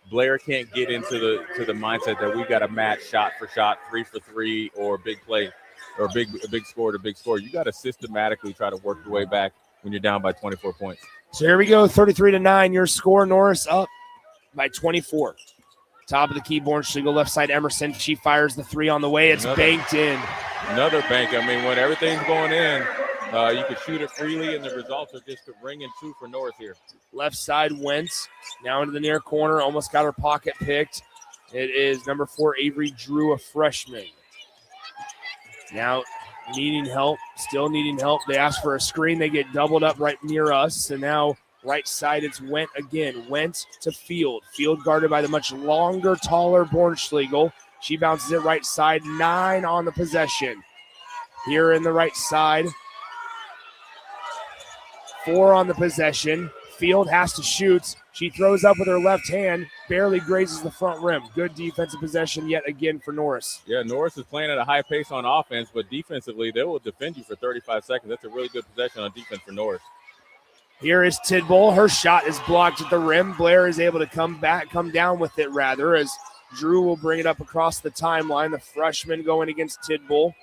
Blair can't get into the mindset that we got to match shot for shot, 3 for 3, or big play, or big score to big score. You got to systematically try to work your way back when you're down by 24 points. So here we go, 33-9. Your score, Norris up by 24. Top of the key, Bornschlegel, left side, Emerson. She fires the 3 on the way. It's banked in. Another bank. I mean, when everything's going in, you can shoot it freely, and the results are just ringing true for Norris here. Left side, Wentz. Now into the near corner. Almost got her pocket picked. It is number 4, Avery Drew, a freshman. Now needing help, still needing help. They ask for a screen. They get doubled up right near us. And now right side, it's Went again. Went to Field. Field guarded by the much longer, taller Bornschlegel. She bounces it right side. 9 on the possession. Here in the right side. 4 on the possession. Field has to shoot. She throws up with her left hand, barely grazes the front rim. Good defensive possession yet again for Norris. Yeah, Norris is playing at a high pace on offense, but defensively, they will defend you for 35 seconds. That's a really good possession on defense for Norris. Here is Tidball. Her shot is blocked at the rim. Blair is able to come down with it rather, as Drew will bring it up across the timeline. The freshman going against Tidball.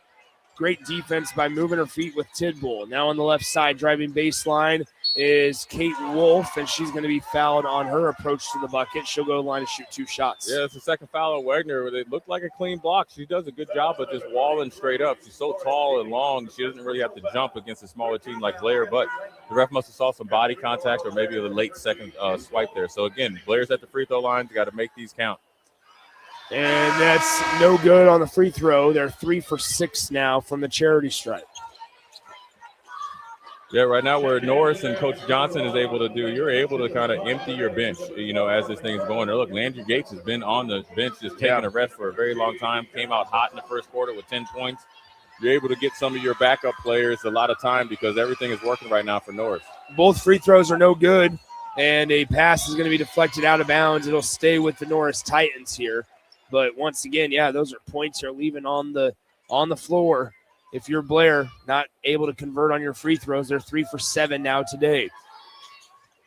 Great defense by moving her feet with Tidball. Now on the left side, driving baseline is Kate Wolf, and she's going to be fouled on her approach to the bucket. She'll go to the line to shoot 2 shots. Yeah, it's the second foul on Wegner. It looked like a clean block. She does a good job of just walling straight up. She's so tall and long, she doesn't really have to jump against a smaller team like Blair, but the ref must have saw some body contact or maybe a late second swipe there. So, again, Blair's at the free throw line. You got to make these count. And that's no good on the free throw. They're 3 for 6 now from the charity stripe. Yeah, right now where Norris and Coach Johnson is able to do, you're able to kind of empty your bench, as this thing's going. Look, Landry Gates has been on the bench just taking a rest for a very long time, came out hot in the first quarter with 10 points. You're able to get some of your backup players a lot of time because everything is working right now for Norris. Both free throws are no good, and a pass is going to be deflected out of bounds. It'll stay with the Norris Titans here. But once again, those are points you're leaving on the floor. If you're Blair, not able to convert on your free throws, they're 3 for 7 now today.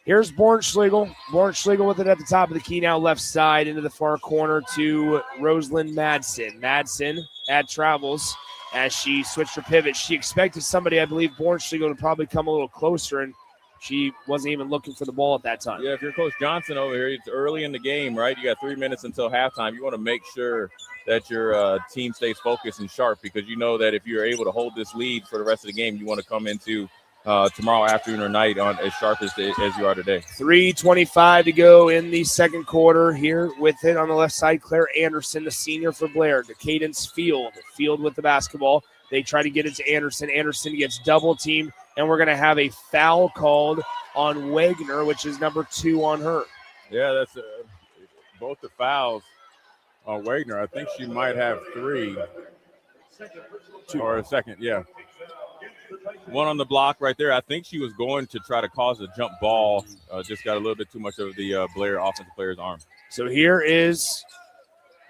Here's Bornschlegel. Bornschlegel with it at the top of the key now, left side into the far corner to Rosalind Madsen. Madsen at travels as she switched her pivot. She expected somebody, I believe, Bornschlegel to probably come a little closer, and she wasn't even looking for the ball at that time. Yeah, if you're Coach Johnson over here, it's early in the game, right? You got 3 minutes until halftime. You want to make sure that your team stays focused and sharp because you know that if you're able to hold this lead for the rest of the game, you want to come into tomorrow afternoon or night on as sharp as you are today. 3:25 to go in the second quarter here with it on the left side. Claire Anderson, the senior for Blair, to Cadence Field. Field with the basketball. They try to get it to Anderson. Anderson gets double teamed, and we're going to have a foul called on Wagner, which is number 2 on her. Yeah, that's both the fouls on Wagner. I think she might have 3 or a second, yeah. One on the block right there. I think she was going to try to cause a jump ball. Just got a little bit too much of the Blair offensive player's arm. So here is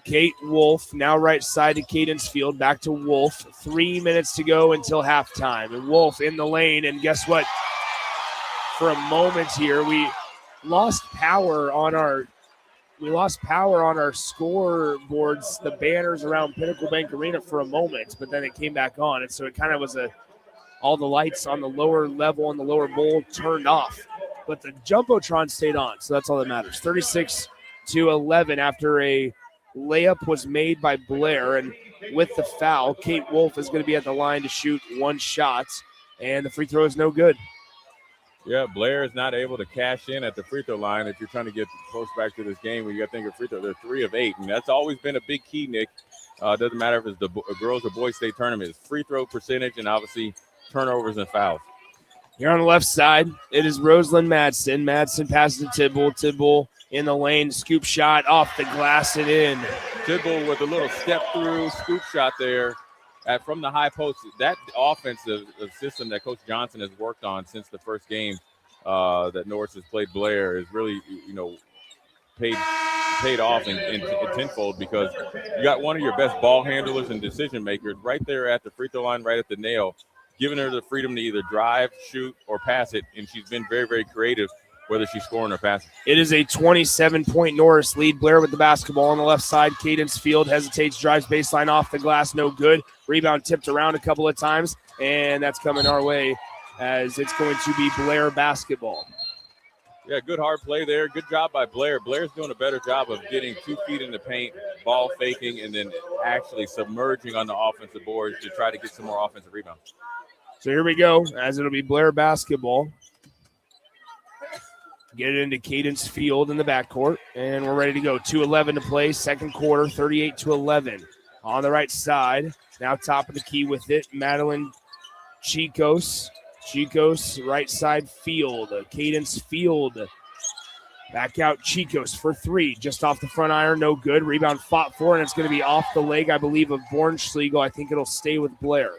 Kate Wolf, now right side to Cadence Field. Back to Wolf. 3 minutes to go until halftime. And Wolf in the lane. And guess what? For a moment here, we lost power on our scoreboards, the banners around Pinnacle Bank Arena for a moment, but then it came back on. And so it kind of was all the lights on the lower level and the lower bowl turned off, but the Jumbotron stayed on. So that's all that matters. 36-11 after a layup was made by Blair. And with the foul, Kate Wolf is going to be at the line to shoot 1 shot, and the free throw is no good. Yeah, Blair is not able to cash in at the free throw line. If you're trying to get close back to this game, you got to think of free throw. They're 3 of 8, and that's always been a big key, Nick. Doesn't matter if it's the girls or boys state tournament. It's free throw percentage and obviously turnovers and fouls. Here on the left side, it is Rosalind Madsen. Madsen passes to Tidball. Tidball in the lane, scoop shot off the glass and in. Tidball with a little step through scoop shot there from the high post. That offensive system that Coach Johnson has worked on since the first game that Norris has played Blair is really, paid off in tenfold because you got one of your best ball handlers and decision makers right there at the free throw line, right at the nail, giving her the freedom to either drive, shoot, or pass it, and she's been very, very creative whether she's scoring or passing. It is a 27-point Norris lead. Blair with the basketball on the left side. Cadence Field hesitates, drives baseline off the glass, no good. Rebound tipped around a couple of times, and that's coming our way as it's going to be Blair basketball. Yeah, good hard play there. Good job by Blair. Blair's doing a better job of getting 2 feet in the paint, ball faking, and then actually submerging on the offensive boards to try to get some more offensive rebounds. So here we go, as it'll be Blair basketball. Get it into Cadence Field in the backcourt, and we're ready to go. 2:11 to play, second quarter, 38-11. On the right side, now top of the key with it, Madeline Chicos. Chicos, right side Field. Cadence Field. Back out Chicos for 3, just off the front iron, no good. Rebound fought for, and it's going to be off the leg, I believe, of Bornschlegel. I think it'll stay with Blair.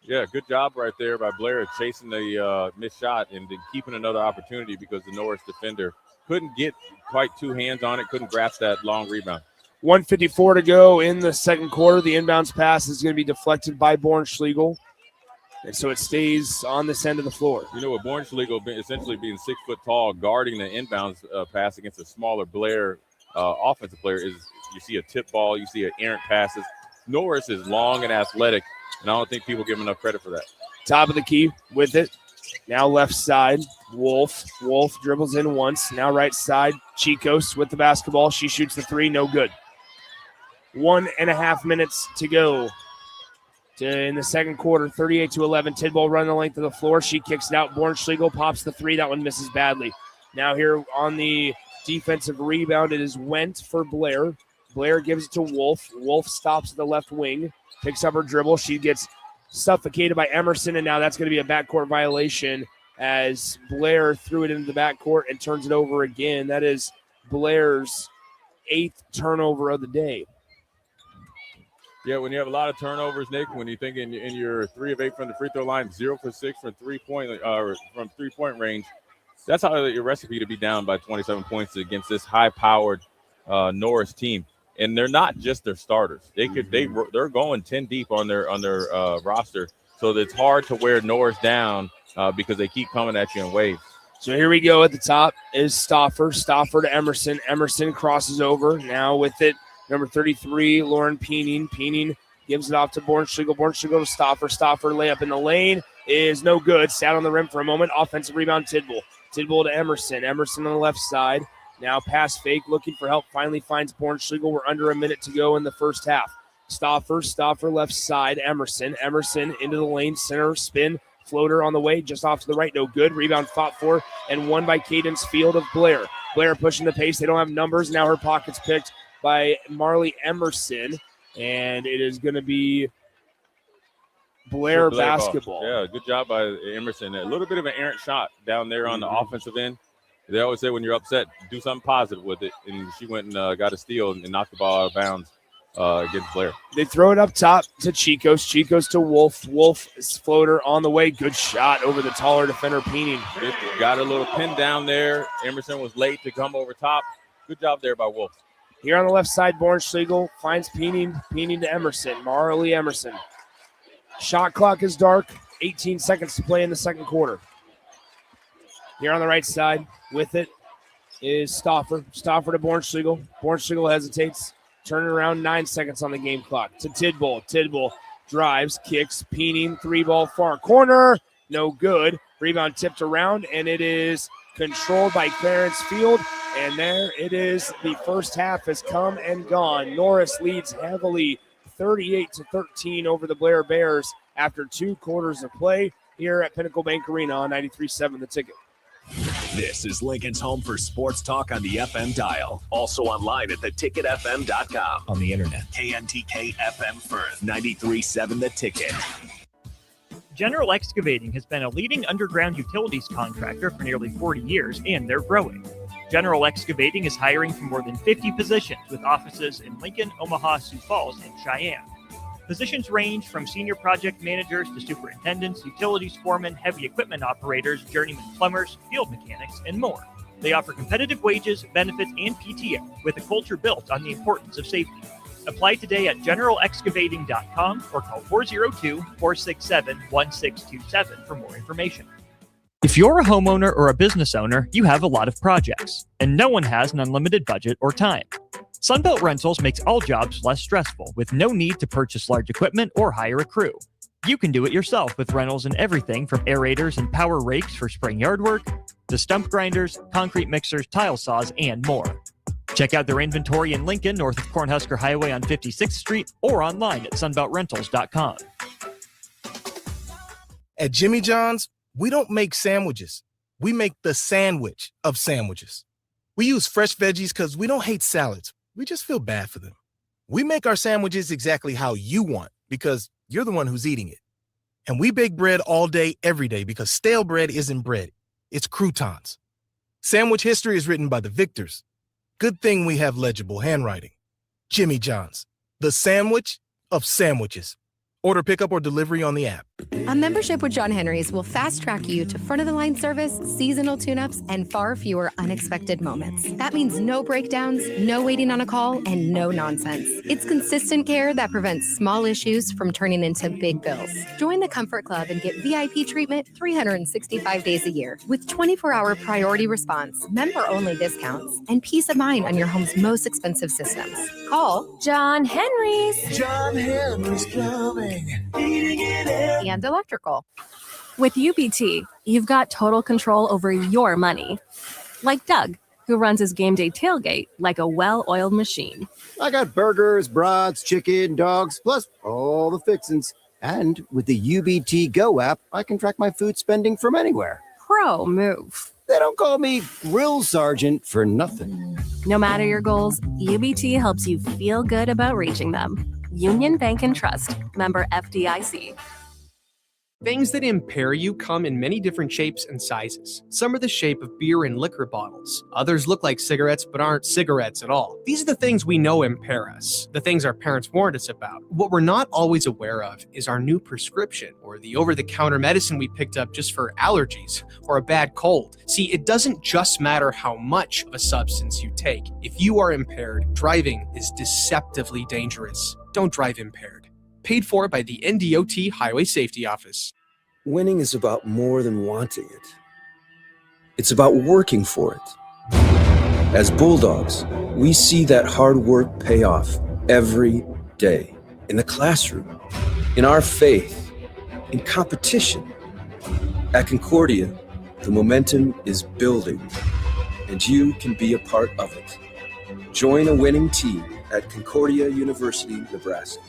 Yeah, good job right there by Blair chasing the missed shot and then keeping another opportunity because the Norris defender couldn't get quite 2 hands on it, couldn't grasp that long rebound. 1:54 to go in the second quarter. The inbounds pass is going to be deflected by Bornschlegel, and so it stays on this end of the floor. You know, with Bornschlegel essentially being 6 foot tall, guarding the inbounds pass against a smaller Blair offensive player is you see a tip ball, you see errant passes. Norris is long and athletic, and I don't think people give him enough credit for that. Top of the key with it. Now left side, Wolf. Wolf dribbles in once. Now right side, Chicos with the basketball. She shoots the 3, no good. 1.5 minutes to go in the second quarter, 38-11. Tidball running the length of the floor. She kicks it out. Bornschlegel pops the 3. That one misses badly. Now here on the defensive rebound, it is Wendt for Blair. Blair gives it to Wolf. Wolf stops at the left wing, picks up her dribble. She gets suffocated by Emerson, and now that's going to be a backcourt violation as Blair threw it into the backcourt and turns it over again. That is Blair's 8th turnover of the day. Yeah, when you have a lot of turnovers, Nick, when you think in your 3 of 8 from the free throw line, 0 for 6 from three-point range, that's how your recipe to be down by 27 points against this high-powered Norris team. And they're not just their starters. They're going 10 deep on their roster, so it's hard to wear Norris down because they keep coming at you in waves. So here we go. At the top is Stauffer. Stauffer to Emerson. Emerson crosses over. Now with it, number 33, Lauren Peening. Peening gives it off to Bornschlegel. Bornschlegel to Stauffer. Stauffer layup in the lane is no good. Sat on the rim for a moment. Offensive rebound, Tidball. Tidball to Emerson. Emerson on the left side. Now pass fake, looking for help. Finally finds Bornschlegel. We're under a minute to go in the first half. Stauffer left side. Emerson into the lane. Center spin. Floater on the way, just off to the right. No good. Rebound fought for and won by Cadence Field of Blair. Blair pushing the pace. They don't have numbers. Now her pocket's picked by Marley Emerson. And it is going to be Blair basketball. Yeah, good job by Emerson. A little bit of an errant shot down there on the offensive end. They always say when you're upset, do something positive with it. And she went and got a steal and knocked the ball out of bounds against Blair. They throw it up top to Chicos. Chicos to Wolf. Wolf's floater on the way. Good shot over the taller defender, Peening. Got a little pin down there. Emerson was late to come over top. Good job there by Wolf. Here on the left side, Bornschlegel finds Peening. Peening to Emerson. Marley Emerson. Shot clock is dark. 18 seconds to play in the second quarter. Here on the right side with it is Stauffer. Stauffer to Bornschlegel. Bornschlegel hesitates. Turning around, 9 seconds on the game clock. To Tidball. Tidball drives, kicks, Peening, 3-ball far corner. No good. Rebound tipped around, and it is controlled by Clarence Field. And there it is. The first half has come and gone. Norris leads heavily, 38-13 over the Blair Bears after 2 quarters of play here at Pinnacle Bank Arena on 93.7 The Ticket. This is Lincoln's home for sports talk on the FM dial. Also online at theticketfm.com. On the internet. KNTK FM Firth, 93.7 The Ticket. General Excavating has been a leading underground utilities contractor for nearly 40 years, and they're growing. General Excavating is hiring for more than 50 positions with offices in Lincoln, Omaha, Sioux Falls, and Cheyenne. Positions range from senior project managers to superintendents, utilities foremen, heavy equipment operators, journeyman plumbers, field mechanics, and more. They offer competitive wages, benefits, and PTO with a culture built on the importance of safety. Apply today at generalexcavating.com or call 402-467-1627 for more information. If you're a homeowner or a business owner, you have a lot of projects, and no one has an unlimited budget or time. Sunbelt Rentals makes all jobs less stressful with no need to purchase large equipment or hire a crew. You can do it yourself with rentals and everything from aerators and power rakes for spring yard work to stump grinders, concrete mixers, tile saws, and more. Check out their inventory in Lincoln, north of Cornhusker Highway on 56th Street, or online at sunbeltrentals.com. At Jimmy John's, we don't make sandwiches. We make the sandwich of sandwiches. We use fresh veggies because we don't hate salads. We just feel bad for them. We make our sandwiches exactly how you want because you're the one who's eating it. And we bake bread all day, every day because stale bread isn't bread. It's croutons. Sandwich history is written by the victors. Good thing we have legible handwriting. Jimmy John's, the sandwich of sandwiches. Order pickup or delivery on the app. A membership with John Henry's will fast-track you to front-of-the-line service, seasonal tune-ups, and far fewer unexpected moments. That means no breakdowns, no waiting on a call, and no nonsense. It's consistent care that prevents small issues from turning into big bills. Join the Comfort Club and get VIP treatment 365 days a year with 24-hour priority response, member-only discounts, and peace of mind on your home's most expensive systems. Call John Henry's. John Henry's Plumbing. And electrical. With UBT, you've got total control over your money. Like Doug, who runs his game day tailgate like a well-oiled machine. I got burgers, brats, chicken, dogs, plus all the fixins. And with the UBT Go app, I can track my food spending from anywhere. Pro move. They don't call me Grill Sergeant for nothing. No matter your goals, UBT helps you feel good about reaching them. Union Bank and Trust, member FDIC. Things that impair you come in many different shapes and sizes. Some are the shape of beer and liquor bottles. Others look like cigarettes but aren't cigarettes at all. These are the things we know impair us, the things our parents warned us about. What we're not always aware of is our new prescription or the over-the-counter medicine we picked up just for allergies or a bad cold. See, it doesn't just matter how much of a substance you take. If you are impaired, driving is deceptively dangerous. Don't drive impaired. Paid for by the NDOT Highway Safety Office. Winning is about more than wanting it. It's about working for it. As Bulldogs, we see that hard work pay off every day. In the classroom, in our faith, in competition. At Concordia, the momentum is building, and you can be a part of it. Join a winning team at Concordia University, Nebraska.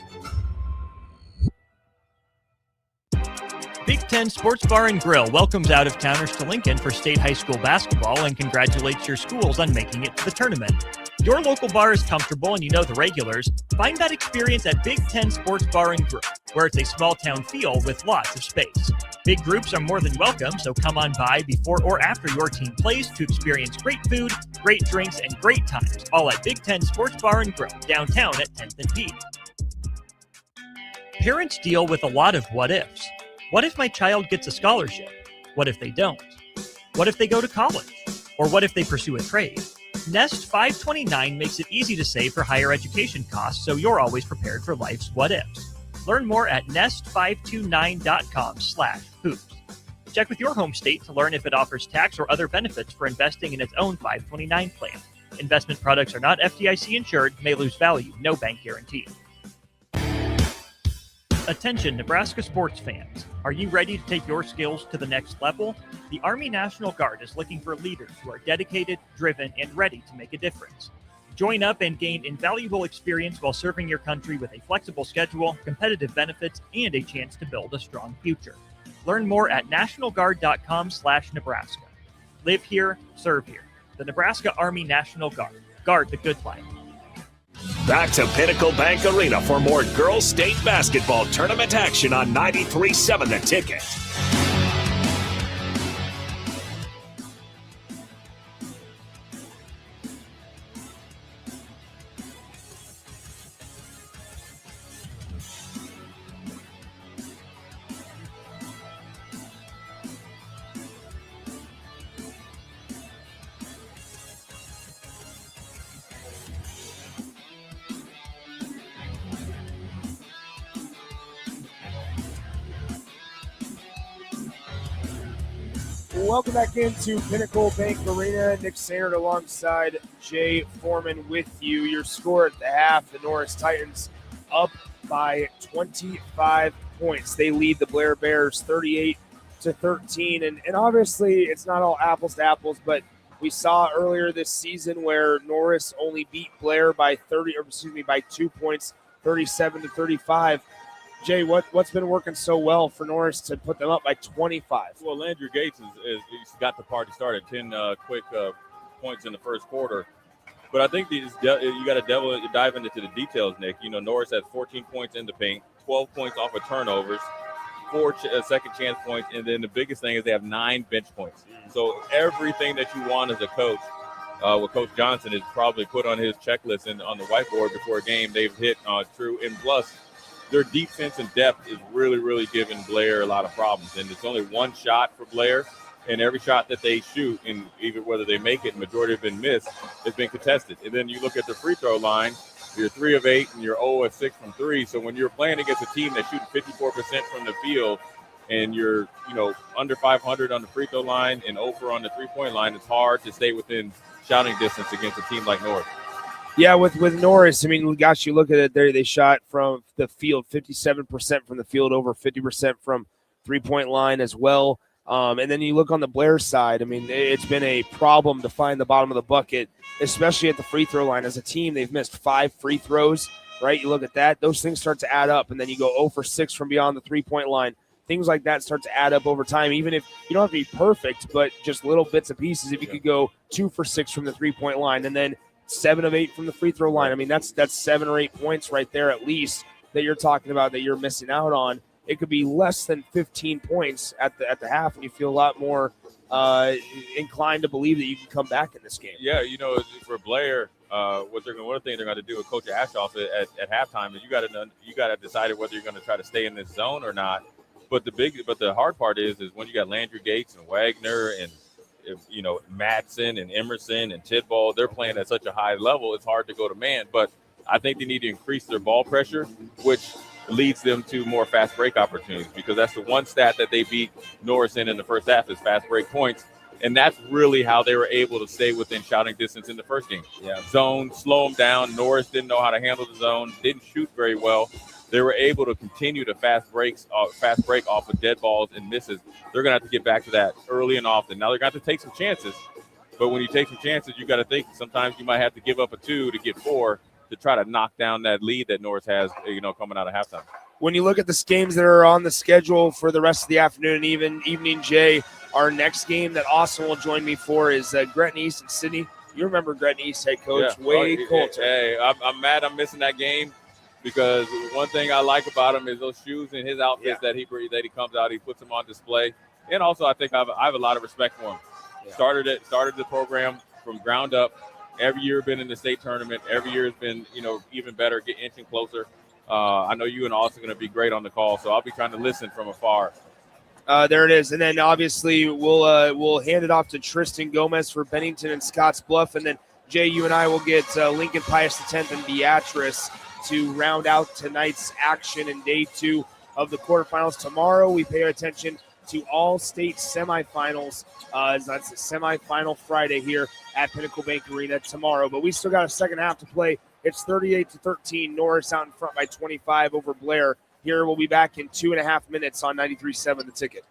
Big Ten Sports Bar and Grill welcomes out-of-towners to Lincoln for state high school basketball and congratulates your schools on making it to the tournament. Your local bar is comfortable and you know the regulars. Find that experience at Big Ten Sports Bar and Grill, where it's a small-town feel with lots of space. Big groups are more than welcome, so come on by before or after your team plays to experience great food, great drinks, and great times, all at Big Ten Sports Bar and Grill, downtown at 10th and P. Parents deal with a lot of what-ifs. What if my child gets a scholarship? What if they don't? What if they go to college? Or what if they pursue a trade? Nest 529 makes it easy to save for higher education costs, so you're always prepared for life's what-ifs. Learn more at nest529.com/hoops. Check with your home state to learn if it offers tax or other benefits for investing in its own 529 plan. Investment products are not FDIC insured, may lose value, no bank guarantee. Attention Nebraska sports fans. Are you ready to take your skills to the next level? The Army National Guard is looking for leaders who are dedicated, driven, and ready to make a difference. Join up and gain invaluable experience while serving your country with a flexible schedule, competitive benefits, and a chance to build a strong future. Learn more at nationalguard.com/Nebraska. Live here, serve here. The Nebraska Army National Guard. Guard the good life. Back to Pinnacle Bank Arena for more girls' state basketball tournament action on 93.7 The Ticket. Welcome back into Pinnacle Bank Arena. Nick Sainert alongside Jay Foreman with you. Your score at the half, the Norris Titans up by 25 points. They lead the Blair Bears 38-13. And obviously it's not all apples to apples, but we saw earlier this season where Norris only beat Blair by 2 points, 37-35. Jay, what's been working so well for Norris to put them up by 25? Well, Landry Gates he's got the party started. 10 quick points in the first quarter. But I think you got to dive into the details, Nick. You know, Norris has 14 points in the paint, 12 points off of turnovers, 4 second chance points, and then the biggest thing is they have 9 bench points. So everything that you want as a coach, what Coach Johnson has probably put on his checklist and on the whiteboard before a game, they've hit true. And plus, their defense and depth is really, really giving Blair a lot of problems. And it's only one shot for Blair, and every shot that they shoot, and even whether they make it, majority have been missed, has been contested. And then you look at the free throw line, you're 3 of 8 and you're 0 of 6 from 3. So when you're playing against a team that's shooting 54% from the field and you're, under 500 on the free throw line and over on the three-point line, it's hard to stay within shouting distance against a team like Norris. Yeah, with Norris, I mean, gosh, you look at it there, they shot from the field 57% from the field, over 50% from three-point line as well. And then you look on the Blair side, I mean, it's been a problem to find the bottom of the bucket, especially at the free throw line. As a team, they've missed 5 free throws, right? You look at that, those things start to add up, and then you go 0 for 6 from beyond the three-point line. Things like that start to add up over time, even if you don't have to be perfect, but just little bits and pieces. If you could go 2 for 6 from the three-point line and then 7 of 8 from the free throw line. I mean, that's 7 or 8 points right there at least that you're talking about that you're missing out on. it could be less than 15 points at the half, and you feel a lot more inclined to believe that you can come back in this game. Yeah, for Blair, one thing they're going to do with Coach Ashoff at halftime is you got to decide whether you're going to try to stay in this zone or not. But the hard part is when you got Landry Gates and Wagner and Madsen and Emerson and Tidball, they're playing at such a high level, it's hard to go to man. But I think they need to increase their ball pressure, which leads them to more fast break opportunities, because that's the one stat that they beat Norris in the first half is fast break points. And that's really how they were able to stay within shouting distance in the first game. Yeah. Zone, slow them down. Norris didn't know how to handle the zone, didn't shoot very well. They were able to continue to fast break off of dead balls and misses. They're going to have to get back to that early and often. Now they're going to have to take some chances, but when you take some chances, you got to think sometimes you might have to give up a 2 to get 4 to try to knock down that lead that Norris has, coming out of halftime. When you look at the games that are on the schedule for the rest of the afternoon and even evening, Jay, our next game that Austin will join me for is Gretna East and Sydney. You remember Gretna East head coach Wade Coulter. Hey, I'm mad I'm missing that game, because one thing I like about him is those shoes and his outfits that he comes out, he puts them on display. And also I think I have a lot of respect for him. Yeah. Started the program from ground up. Every year been in the state tournament. Every year has been, even better, inching closer. I know you and Austin are going to be great on the call, so I'll be trying to listen from afar. There it is. And then obviously we'll hand it off to Tristan Gomez for Bennington and Scotts Bluff. And then Jay, you and I will get Lincoln Pius X and Beatrice to round out tonight's action in day 2 of the quarterfinals. Tomorrow we pay attention to all state semifinals. That's a semifinal Friday here at Pinnacle Bank Arena tomorrow. But we still got a second half to play. It's 38-13. Norris out in front by 25 over Blair. Here we'll be back in 2.5 minutes on 93.7 The Ticket.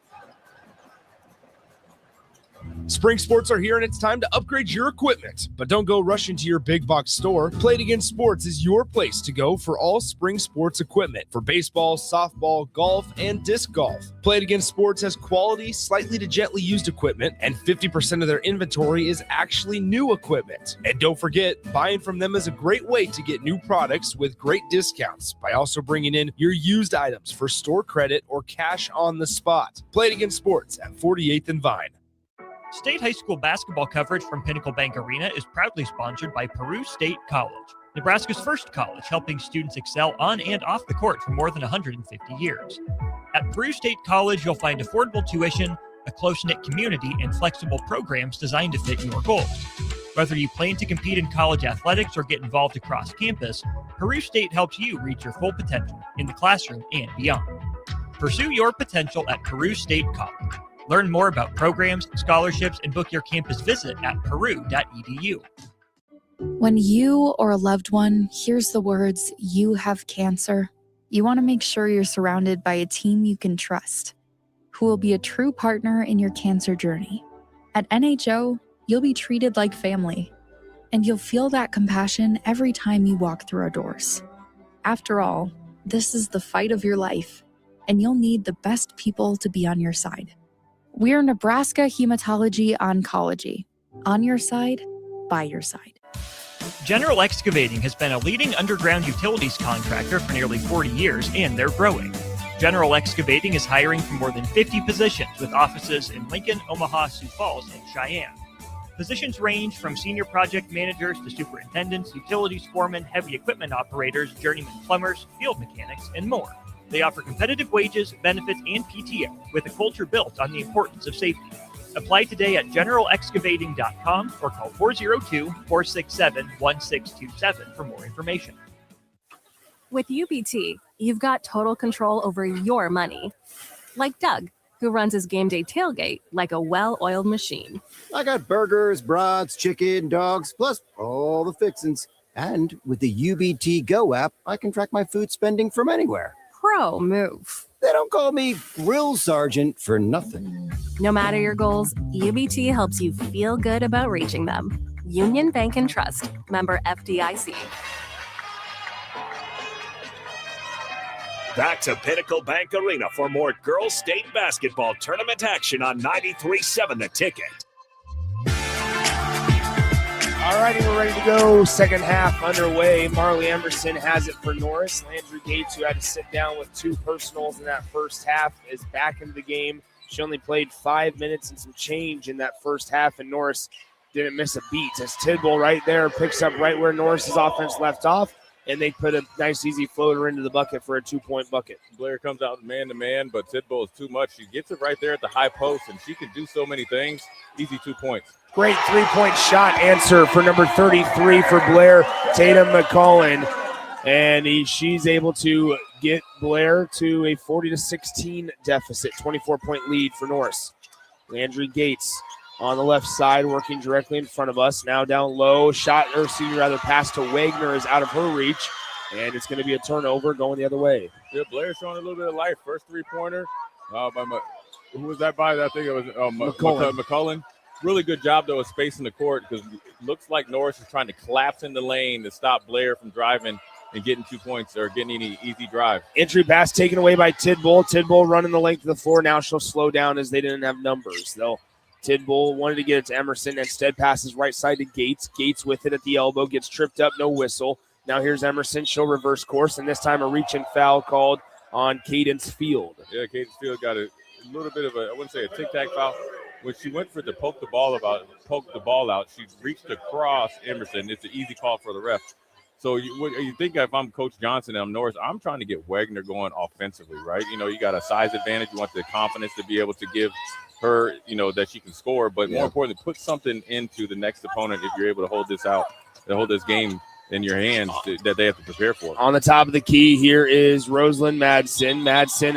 Spring Sports are here, and it's time to upgrade your equipment. But don't go rushing to your big box store. Play It Again Sports is your place to go for all spring sports equipment for baseball, softball, golf, and disc golf. Play It Again Sports has quality, slightly to gently used equipment, and 50% of their inventory is actually new equipment. And don't forget, buying from them is a great way to get new products with great discounts by also bringing in your used items for store credit or cash on the spot. Play It Again Sports at 48th and Vine. State high school basketball coverage from Pinnacle Bank Arena is proudly sponsored by Peru State College, Nebraska's first college, helping students excel on and off the court for more than 150 years. At Peru State College, you'll find affordable tuition, a close-knit community, and flexible programs designed to fit your goals. Whether you plan to compete in college athletics or get involved across campus, Peru State helps you reach your full potential in the classroom and beyond. Pursue your potential at Peru State College. Learn more about programs, scholarships, and book your campus visit at peru.edu. When you or a loved one hears the words, "You have cancer," you want to make sure you're surrounded by a team you can trust, who will be a true partner in your cancer journey. At NHO, you'll be treated like family, and you'll feel that compassion every time you walk through our doors. After all, this is the fight of your life, and you'll need the best people to be on your side. We're Nebraska Hematology Oncology. On your side, by your side. General Excavating has been a leading underground utilities contractor for nearly 40 years, and they're growing. General Excavating is hiring for more than 50 positions with offices in Lincoln, Omaha, Sioux Falls, and Cheyenne. Positions range from senior project managers to superintendents, utilities foremen, heavy equipment operators, journeyman plumbers, field mechanics, and more. They offer competitive wages, benefits, and PTO with a culture built on the importance of safety. Apply today at generalexcavating.com or call 402-467-1627 for more information. With UBT, you've got total control over your money. Like Doug, who runs his game day tailgate like a well-oiled machine. I got burgers, brats, chicken, dogs, plus all the fixins. And with the UBT Go app, I can track my food spending from anywhere. Pro move. They don't call me Grill Sergeant for nothing. No matter your goals, UBT helps you feel good about reaching them. Union Bank and Trust. Member FDIC. Back to Pinnacle Bank Arena for more girls' state basketball tournament action on 93.7 The Ticket. All All righty, we're ready to go. Second half underway. Marley Emerson has it for Norris. Landry Gates, who had to sit down with 2 personals in that first half, is back into the game. She only played 5 minutes and some change in that first half, and Norris didn't miss a beat. As Tidwell right there picks up right where Norris's offense left off, and they put a nice, easy floater into the bucket for a 2-point bucket. Blair comes out man-to-man, but Tidwell is too much. She gets it right there at the high post, and she can do so many things. Easy 2 points. Great 3-point shot answer for number 33 for Blair, Tatum McCullen. And she's able to get Blair to a 40-16 deficit, 24-point lead for Norris. Landry Gates on the left side, working directly in front of us. Now down low, pass to Wagner is out of her reach, and it's going to be a turnover going the other way. Yeah, Blair showing a little bit of life. First 3-pointer who was that by? I think it was McCullen. Really good job, though, of spacing the court because it looks like Norris is trying to collapse in the lane to stop Blair from driving and getting 2 points or getting any easy drive. Entry pass taken away by Tidwell. Tidwell running the length of the floor. Now she'll slow down as they didn't have numbers. Tidwell wanted to get it to Emerson. Instead, passes right side to Gates. Gates with it at the elbow. Gets tripped up. No whistle. Now here's Emerson. She'll reverse course, and this time a reach-in foul called on Cadence Field. Yeah, Cadence Field got a little bit of I wouldn't say a tic-tac foul. When she went for to poke the ball out, she reached across Emerson. It's an easy call for the ref. So you think if I'm Coach Johnson and I'm Norris, I'm trying to get Wagner going offensively, right? You got a size advantage. You want the confidence to be able to give her, that she can score. But more importantly, put something into the next opponent if you're able to hold this game in your hands that they have to prepare for. On the top of the key here is Rosalind Madsen,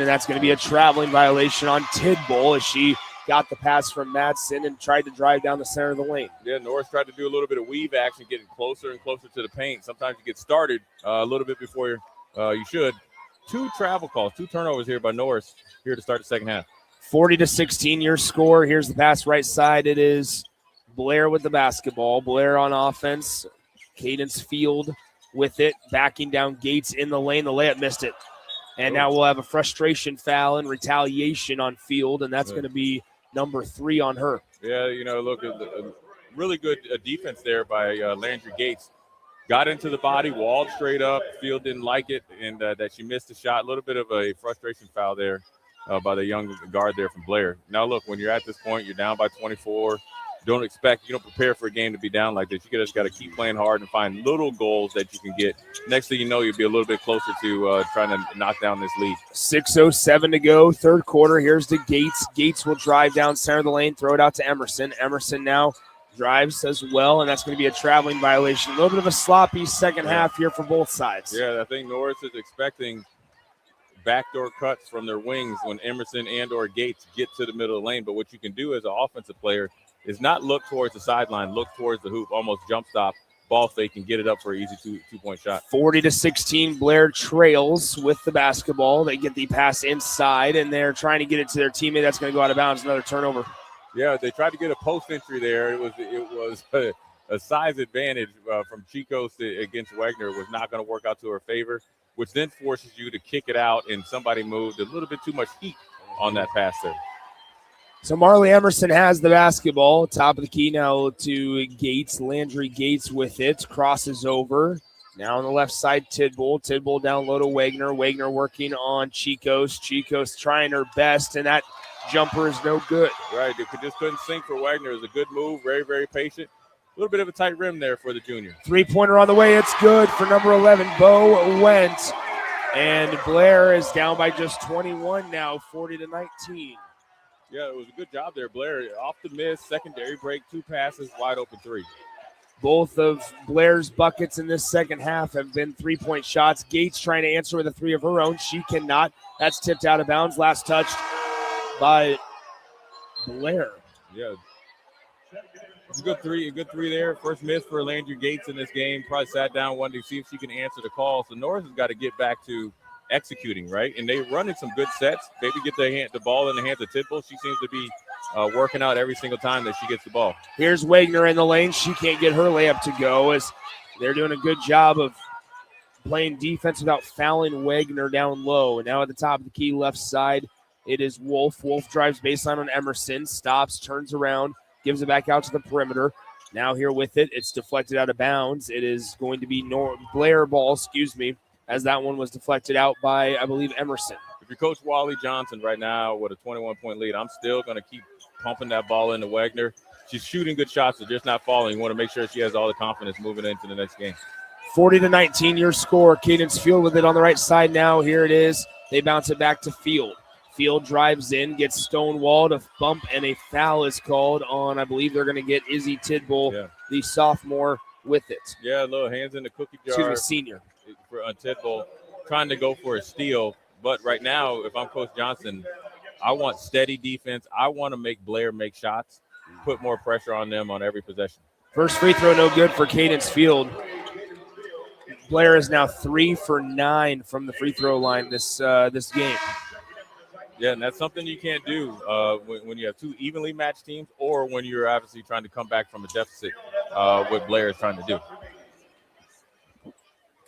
and that's going to be a traveling violation on Tidwell as she got the pass from Madsen and tried to drive down the center of the lane. Yeah, Norris tried to do a little bit of weave action, getting closer and closer to the paint. Sometimes you get started a little bit before you should. 2 travel calls, 2 turnovers here by Norris here to start the second half. 40-16 your score. Here's the pass right side. It is Blair with the basketball. Blair on offense. Cadence Field with it, backing down Gates in the lane. The layup missed it. And now we'll have a frustration foul and retaliation on Field, and that's going to be number 3 on her. Yeah, look, a really good defense there by Landry Gates. Got into the body, walled straight up. Field didn't like it, and that she missed a shot. A little bit of a frustration foul there by the young guard there from Blair. Now, look, when you're at this point, you're down by 24. You don't prepare for a game to be down like this. You just got to keep playing hard and find little goals that you can get. Next thing you know, you'll be a little bit closer to trying to knock down this lead. 6:07 to go, third quarter. Here's to Gates. Gates will drive down center of the lane, throw it out to Emerson. Emerson now drives as well, and that's going to be a traveling violation. A little bit of a sloppy second half here for both sides. Yeah, I think Norris is expecting backdoor cuts from their wings when Emerson and or Gates get to the middle of the lane. But what you can do as an offensive player is not look towards the sideline, look towards the hoop, almost jump stop, ball fake, and get it up for an easy two-point shot. 40-16, Blair trails with the basketball. They get the pass inside, and they're trying to get it to their teammate. That's going to go out of bounds. Another turnover. Yeah, they tried to get a post entry there. It was a size advantage from Chicos against Wagner. It was not going to work out to her favor, which then forces you to kick it out, and somebody moved a little bit too much heat on that pass there. So Marley Emerson has the basketball. Top of the key now to Gates. Landry Gates with it. Crosses over. Now on the left side, Tidwell. Tidwell down low to Wagner. Wagner working on Chicos. Chicos trying her best, and that jumper is no good. Right. It just couldn't sink for Wagner. It was a good move. Very, very patient. A little bit of a tight rim there for the junior. Three-pointer on the way. It's good for number 11, Bo Went. And Blair is down by just 21 now, 40-19. Yeah, it was a good job there, Blair. Off the miss, secondary break, 2 passes, wide open 3. Both of Blair's buckets in this second half have been 3-point shots. Gates trying to answer with a 3 of her own. She cannot. That's tipped out of bounds. Last touched by Blair. Yeah. It's a good three there. First miss for Landry Gates in this game. Probably sat down, wanted to see if she can answer the call. So Norris has got to get back to executing, right? And they're running some good sets. Maybe get the ball in the hands of Tidwell. She seems to be working out every single time that she gets the ball. Here's Wagner in the lane. She can't get her layup to go as they're doing a good job of playing defense without fouling Wagner down low. And now at the top of the key left side, it is Wolf. Wolf drives baseline on Emerson, stops, turns around, gives it back out to the perimeter. Now here with it, it's deflected out of bounds. It is going to be Blair ball, as that one was deflected out by, I believe, Emerson. If you're Coach Wally Johnson right now with a 21-point lead, I'm still going to keep pumping that ball into Wagner. She's shooting good shots, but just not falling. You want to make sure she has all the confidence moving into the next game. 40-19 your score. Cadence Field with it on the right side now. Here it is. They bounce it back to Field. Field drives in, gets stonewalled. A bump and a foul is called on, I believe they're going to get Izzy Tidball, the sophomore, with it. Yeah, a little hands in the cookie jar. Senior. For Tidball, trying to go for a steal. But right now, if I'm Coach Johnson, I want steady defense. I want to make Blair make shots, put more pressure on them on every possession. First free throw, no good for Cadence Field. Blair is now 3 for 9 from the free throw line this game. Yeah, and that's something you can't do when you have two evenly matched teams, or when you're obviously trying to come back from a deficit, what Blair is trying to do.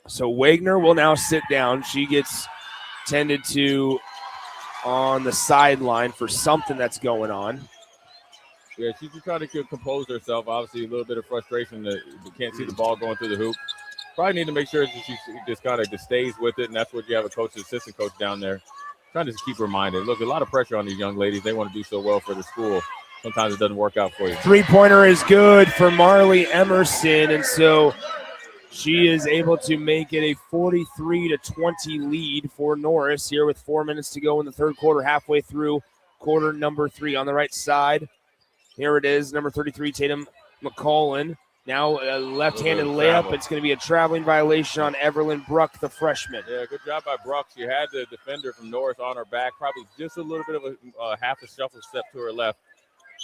So Wagner will now sit down. She gets tended to on the sideline for something that's going on. Yeah, she's just trying to compose herself. Obviously, a little bit of frustration that you can't see the ball going through the hoop. Probably need to make sure that she just kind of just stays with it, and that's what you have a coach, assistant coach down there, trying to just keep reminded. Look, a lot of pressure on these young ladies. They want to do so well for the school. Sometimes it doesn't work out for you. Three-pointer is good for Marley Emerson, and so she is able to make it a 43-20 lead for Norris here with 4 minutes to go in the third quarter, halfway through quarter number 3 on the right side. Here it is, number 33, Tatum McCollin. Now a left-handed layup. It's going to be a traveling violation on Evelyn Bruck, the freshman. Yeah, good job by Bruck. She had the defender from Norris on her back, probably just a little bit of a half a shuffle step to her left.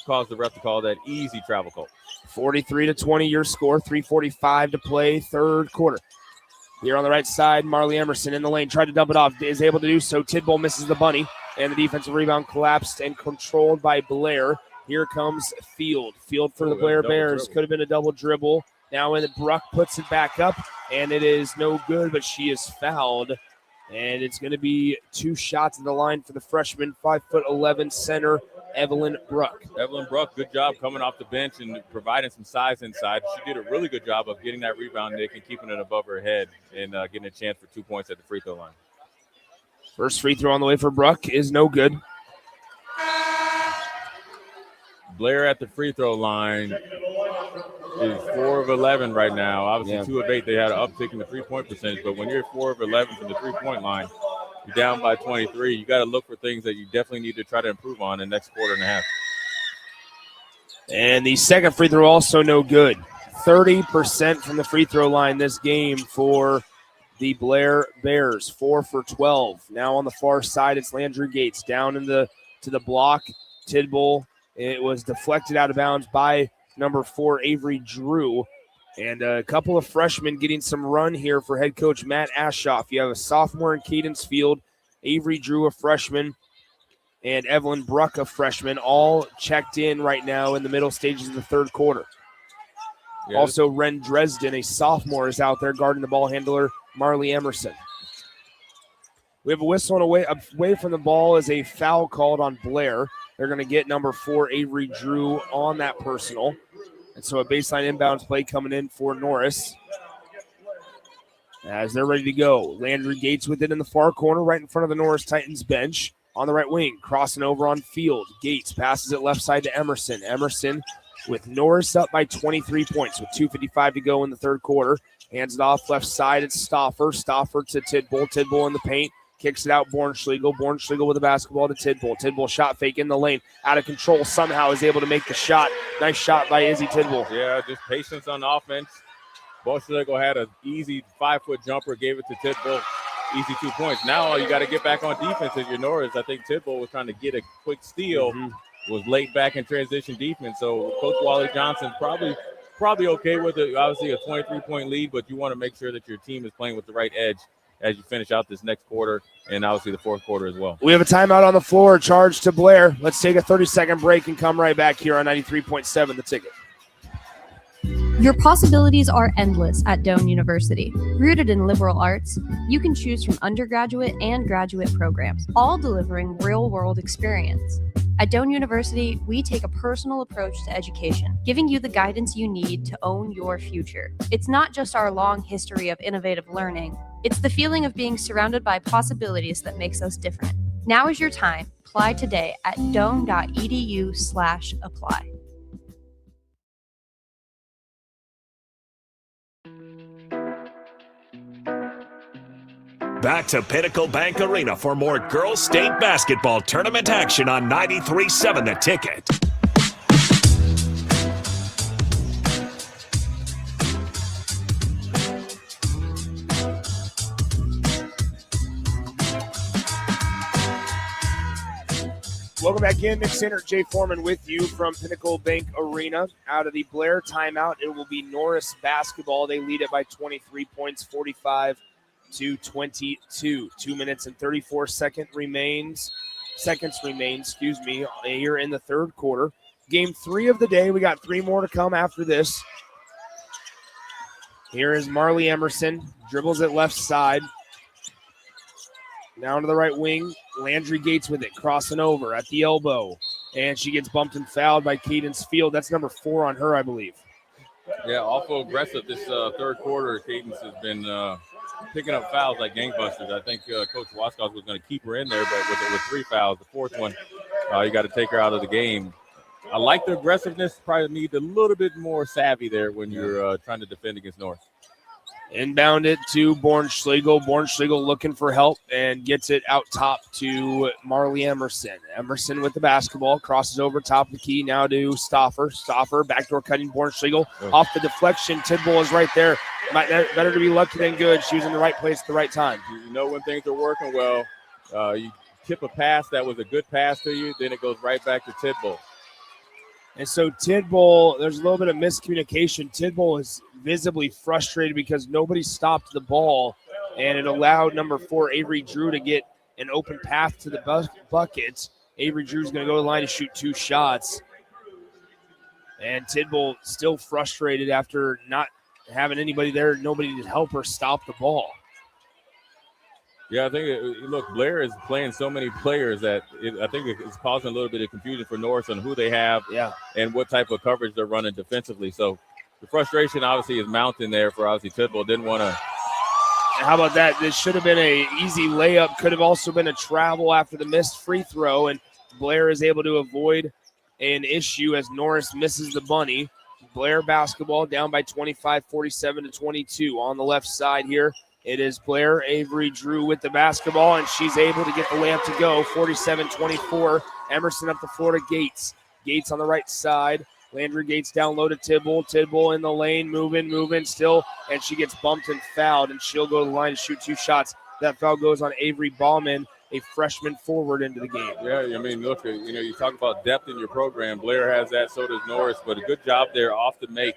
Caused the ref to call that easy travel call. 43-20 your score, 3:45 to play, third quarter. Here on the right side, Marley Emerson in the lane, tried to dump it off, is able to do so. Tidball misses the bunny, and the defensive rebound collapsed and controlled by Blair. Here comes Field. Field for the Blair Bears. Could have been a double dribble. Now when Bruck puts it back up, and it is no good, but she is fouled. And it's going to be 2 shots at the line for the freshman, 5'11" center, Evelyn Bruck. Evelyn Bruck, good job coming off the bench and providing some size inside. She did a really good job of getting that rebound, Nick, and keeping it above her head and getting a chance for 2 points at the free throw line. First free throw on the way for Bruck is no good. Blair at the free throw line is 4 of 11 right now. Obviously, 2 of 8, they had an uptick in the three-point percentage. But when you're 4 of 11 from the three-point line, you're down by 23. You got to look for things that you definitely need to try to improve on in the next quarter and a half. And the second free throw also no good. 30% from the free throw line this game for the Blair Bears. 4 for 12. Now on the far side, it's Landry Gates down to the block. Tidball. It was deflected out of bounds by number 4, Avery Drew. And a couple of freshmen getting some run here for head coach Matt Ashoff. You have a sophomore in Cadence Field, Avery Drew, a freshman, and Evelyn Bruck, a freshman, all checked in right now in the middle stages of the third quarter. Yeah. Also, Ren Dresden, a sophomore, is out there guarding the ball handler, Marley Emerson. We have a whistle and away from the ball is a foul called on Blair. They're going to get number 4, Avery Drew, on that personal. And so a baseline inbounds play coming in for Norris. As they're ready to go, Landry Gates with it in the far corner, right in front of the Norris Titans bench. On the right wing, crossing over on Field. Gates passes it left side to Emerson. Emerson with Norris up by 23 points with 2:55 to go in the third quarter. Hands it off left side. It's Stauffer. Stauffer to Tidball. Tidball in the paint. Kicks it out, Bornschlegel. Bornschlegel with the basketball to Tidball. Tidball shot fake in the lane. Out of control, somehow is able to make the shot. Nice shot by Izzy Tidball. Yeah, just patience on offense. Bornschlegel had an easy 5-foot jumper, gave it to Tidball. Easy 2 points. Now all you got to get back on defense as your Norris. I think Tidball was trying to get a quick steal. Was late back in transition defense. So Coach Wally Johnson probably okay with it. Obviously a 23-point lead, but you want to make sure that your team is playing with the right edge as you finish out this next quarter and obviously the fourth quarter as well. We have a timeout on the floor, charged to Blair. Let's take a 30-second break and come right back here on 93.7 The Ticket. Your possibilities are endless at Doane University. Rooted in liberal arts, you can choose from undergraduate and graduate programs, all delivering real-world experience. At Doane University, we take a personal approach to education, giving you the guidance you need to own your future. It's not just our long history of innovative learning, it's the feeling of being surrounded by possibilities that makes us different. Now is your time. Apply today at doane.edu/apply. Back to Pinnacle Bank Arena for more girls state basketball tournament action on 93.7 The Ticket. Welcome back in. Nick Sander, Jay Foreman with you from Pinnacle Bank Arena. Out of the Blair timeout, it will be Norris basketball. They lead it by 23 points, 45-22. 2 minutes and 34 seconds remains here in the third quarter. Game 3 of the day. We got 3 more to come after this. Here is Marley Emerson. Dribbles it left side. Down to the right wing. Landry Gates with it. Crossing over at the elbow. And she gets bumped and fouled by Cadence Field. That's number 4 on her, I believe. Yeah, awful aggressive this third quarter. Cadence has been picking up fouls like gangbusters. I think Coach Waskoff was going to keep her in there, but with 3 fouls, the fourth one, you got to take her out of the game. I like the aggressiveness. Probably need a little bit more savvy there when you're trying to defend against North. Inbound it to Bornschlegel. Bornschlegel looking for help and gets it out top to Marley Emerson. Emerson with the basketball, crosses over top of the key now to Stauffer. Stauffer, backdoor cutting Bornschlegel. Off the deflection, Tidball is right there. Better to be lucky than good. She was in the right place at the right time. You know when things are working well, you tip a pass that was a good pass to you, then it goes right back to Tidball. And so Tidball, there's a little bit of miscommunication. Tidball is visibly frustrated because nobody stopped the ball, and it allowed number 4, Avery Drew, to get an open path to the bucket. Avery Drew's going to go to the line to shoot 2 shots. And Tidball still frustrated after not having anybody there, nobody to help her stop the ball. Yeah, I think, look, Blair is playing so many players that I think it's causing a little bit of confusion for Norris on who they have and what type of coverage they're running defensively. So the frustration obviously is mounting there for obviously Tidball. Didn't want to. How about that? This should have been an easy layup. Could have also been a travel after the missed free throw, and Blair is able to avoid an issue as Norris misses the bunny. Blair basketball down by 25, 47-22 on the left side here. It is Blair. Avery Drew with the basketball, and she's able to get the layup to go. 47-24. Emerson up the floor to Gates. Gates on the right side. Landry Gates down low to Tidball. Tidball in the lane, moving still, and she gets bumped and fouled, and she'll go to the line to shoot 2 shots. That foul goes on Avery Bauman, a freshman forward into the game. Yeah, I mean, look, you talk about depth in your program. Blair has that, so does Norris, but a good job there off the make.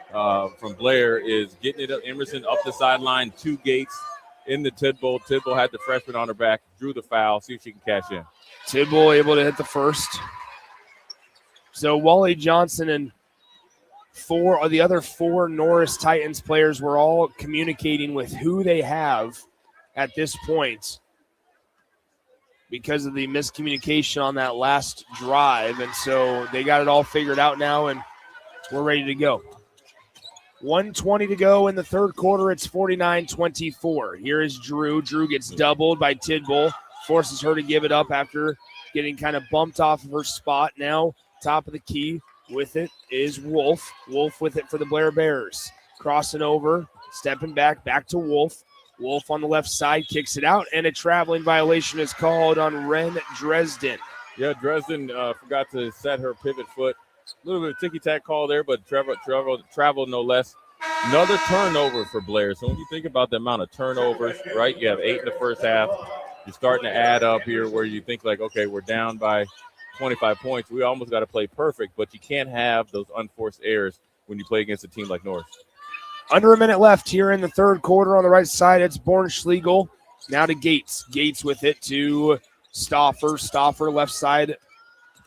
From Blair is getting it up. Emerson up the sideline, 2 Gates in the Tidball. Tidball had the freshman on her back, drew the foul, see if she can cash in. Tidball able to hit the first. So Wally Johnson and 4 of the other 4 Norris Titans players were all communicating with who they have at this point because of the miscommunication on that last drive. And so they got it all figured out now, and we're ready to go. 1:20 to go in the third quarter. It's 49-24. Here is Drew. Drew gets doubled by Tidball, forces her to give it up after getting kind of bumped off of her spot. Now top of the key with it is Wolf. Wolf with it for the Blair Bears. Crossing over, stepping back to Wolf. Wolf on the left side kicks it out, and a traveling violation is called on Ren Dresden. Yeah, Dresden forgot to set her pivot foot. A little bit of ticky-tack call there, but travel no less. Another turnover for Blair. So when you think about the amount of turnovers, right, you have 8 in the first half. You're starting to add up here where you think like, okay, we're down by 25 points. We almost got to play perfect, but you can't have those unforced errors when you play against a team like Norris. Under a minute left here in the third quarter. On the right side, it's Bornschlegel. Now to Gates. Gates with it to Stauffer. Stauffer left side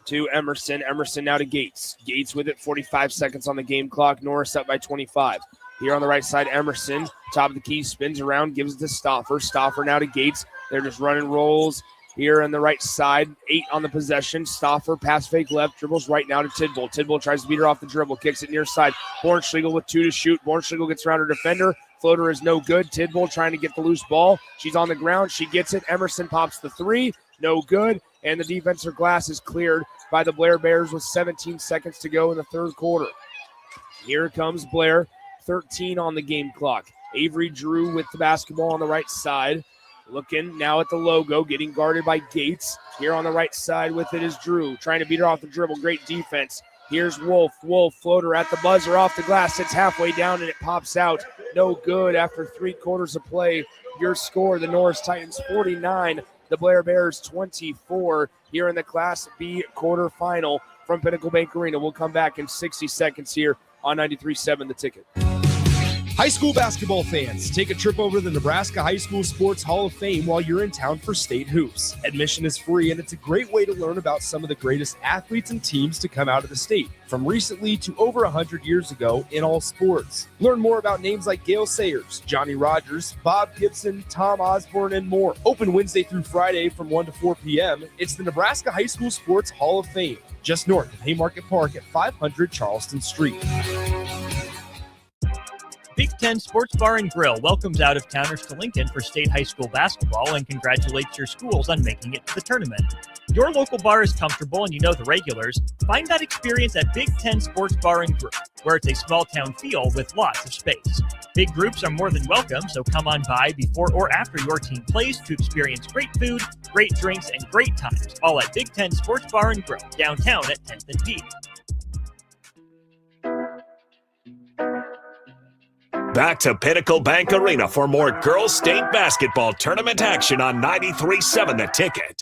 to Emerson. Emerson now to Gates. Gates with it, 45 seconds on the game clock. Norris up by 25. Here on the right side, Emerson, top of the key, spins around, gives it to Stauffer. Stauffer now to Gates. They're just running rolls here on the right side. 8 on the possession. Stauffer, pass fake left, dribbles right now to Tidball. Tidball tries to beat her off the dribble, kicks it near side. Bornschlegel with 2 to shoot. Bornschlegel gets around her defender. Floater is no good. Tidball trying to get the loose ball. She's on the ground. She gets it. Emerson pops the 3. No good. And the defensive glass is cleared by the Blair Bears with 17 seconds to go in the third quarter. Here comes Blair. 13 on the game clock. Avery Drew with the basketball on the right side. Looking now at the logo, getting guarded by Gates. Here on the right side with it is Drew, trying to beat her off the dribble. Great defense. Here's Wolf. Wolf, floater at the buzzer, off the glass. It's halfway down, and it pops out. No good after 3 quarters of play. Your score, the Norris Titans 49, the Blair Bears 24, here in the Class B quarterfinal from Pinnacle Bank Arena. We'll come back in 60 seconds here on 93.7 The Ticket. High school basketball fans, take a trip over to the Nebraska High School Sports Hall of Fame while you're in town for state hoops. Admission is free, and it's a great way to learn about some of the greatest athletes and teams to come out of the state, from recently to over 100 years ago in all sports. Learn more about names like Gale Sayers, Johnny Rogers, Bob Gibson, Tom Osborne, and more. Open Wednesday through Friday from 1 to 4 p.m. It's the Nebraska High School Sports Hall of Fame, just north of Haymarket Park at 500 Charleston Street. Big Ten Sports Bar and Grill welcomes out-of-towners to Lincoln for state high school basketball and congratulates your schools on making it to the tournament. Your local bar is comfortable and you know the regulars. Find that experience at Big Ten Sports Bar and Grill, where it's a small-town feel with lots of space. Big groups are more than welcome, so come on by before or after your team plays to experience great food, great drinks, and great times, all at Big Ten Sports Bar and Grill, downtown at 10th and P. Back to Pinnacle Bank Arena for more girls state basketball tournament action on 93.7 The Ticket.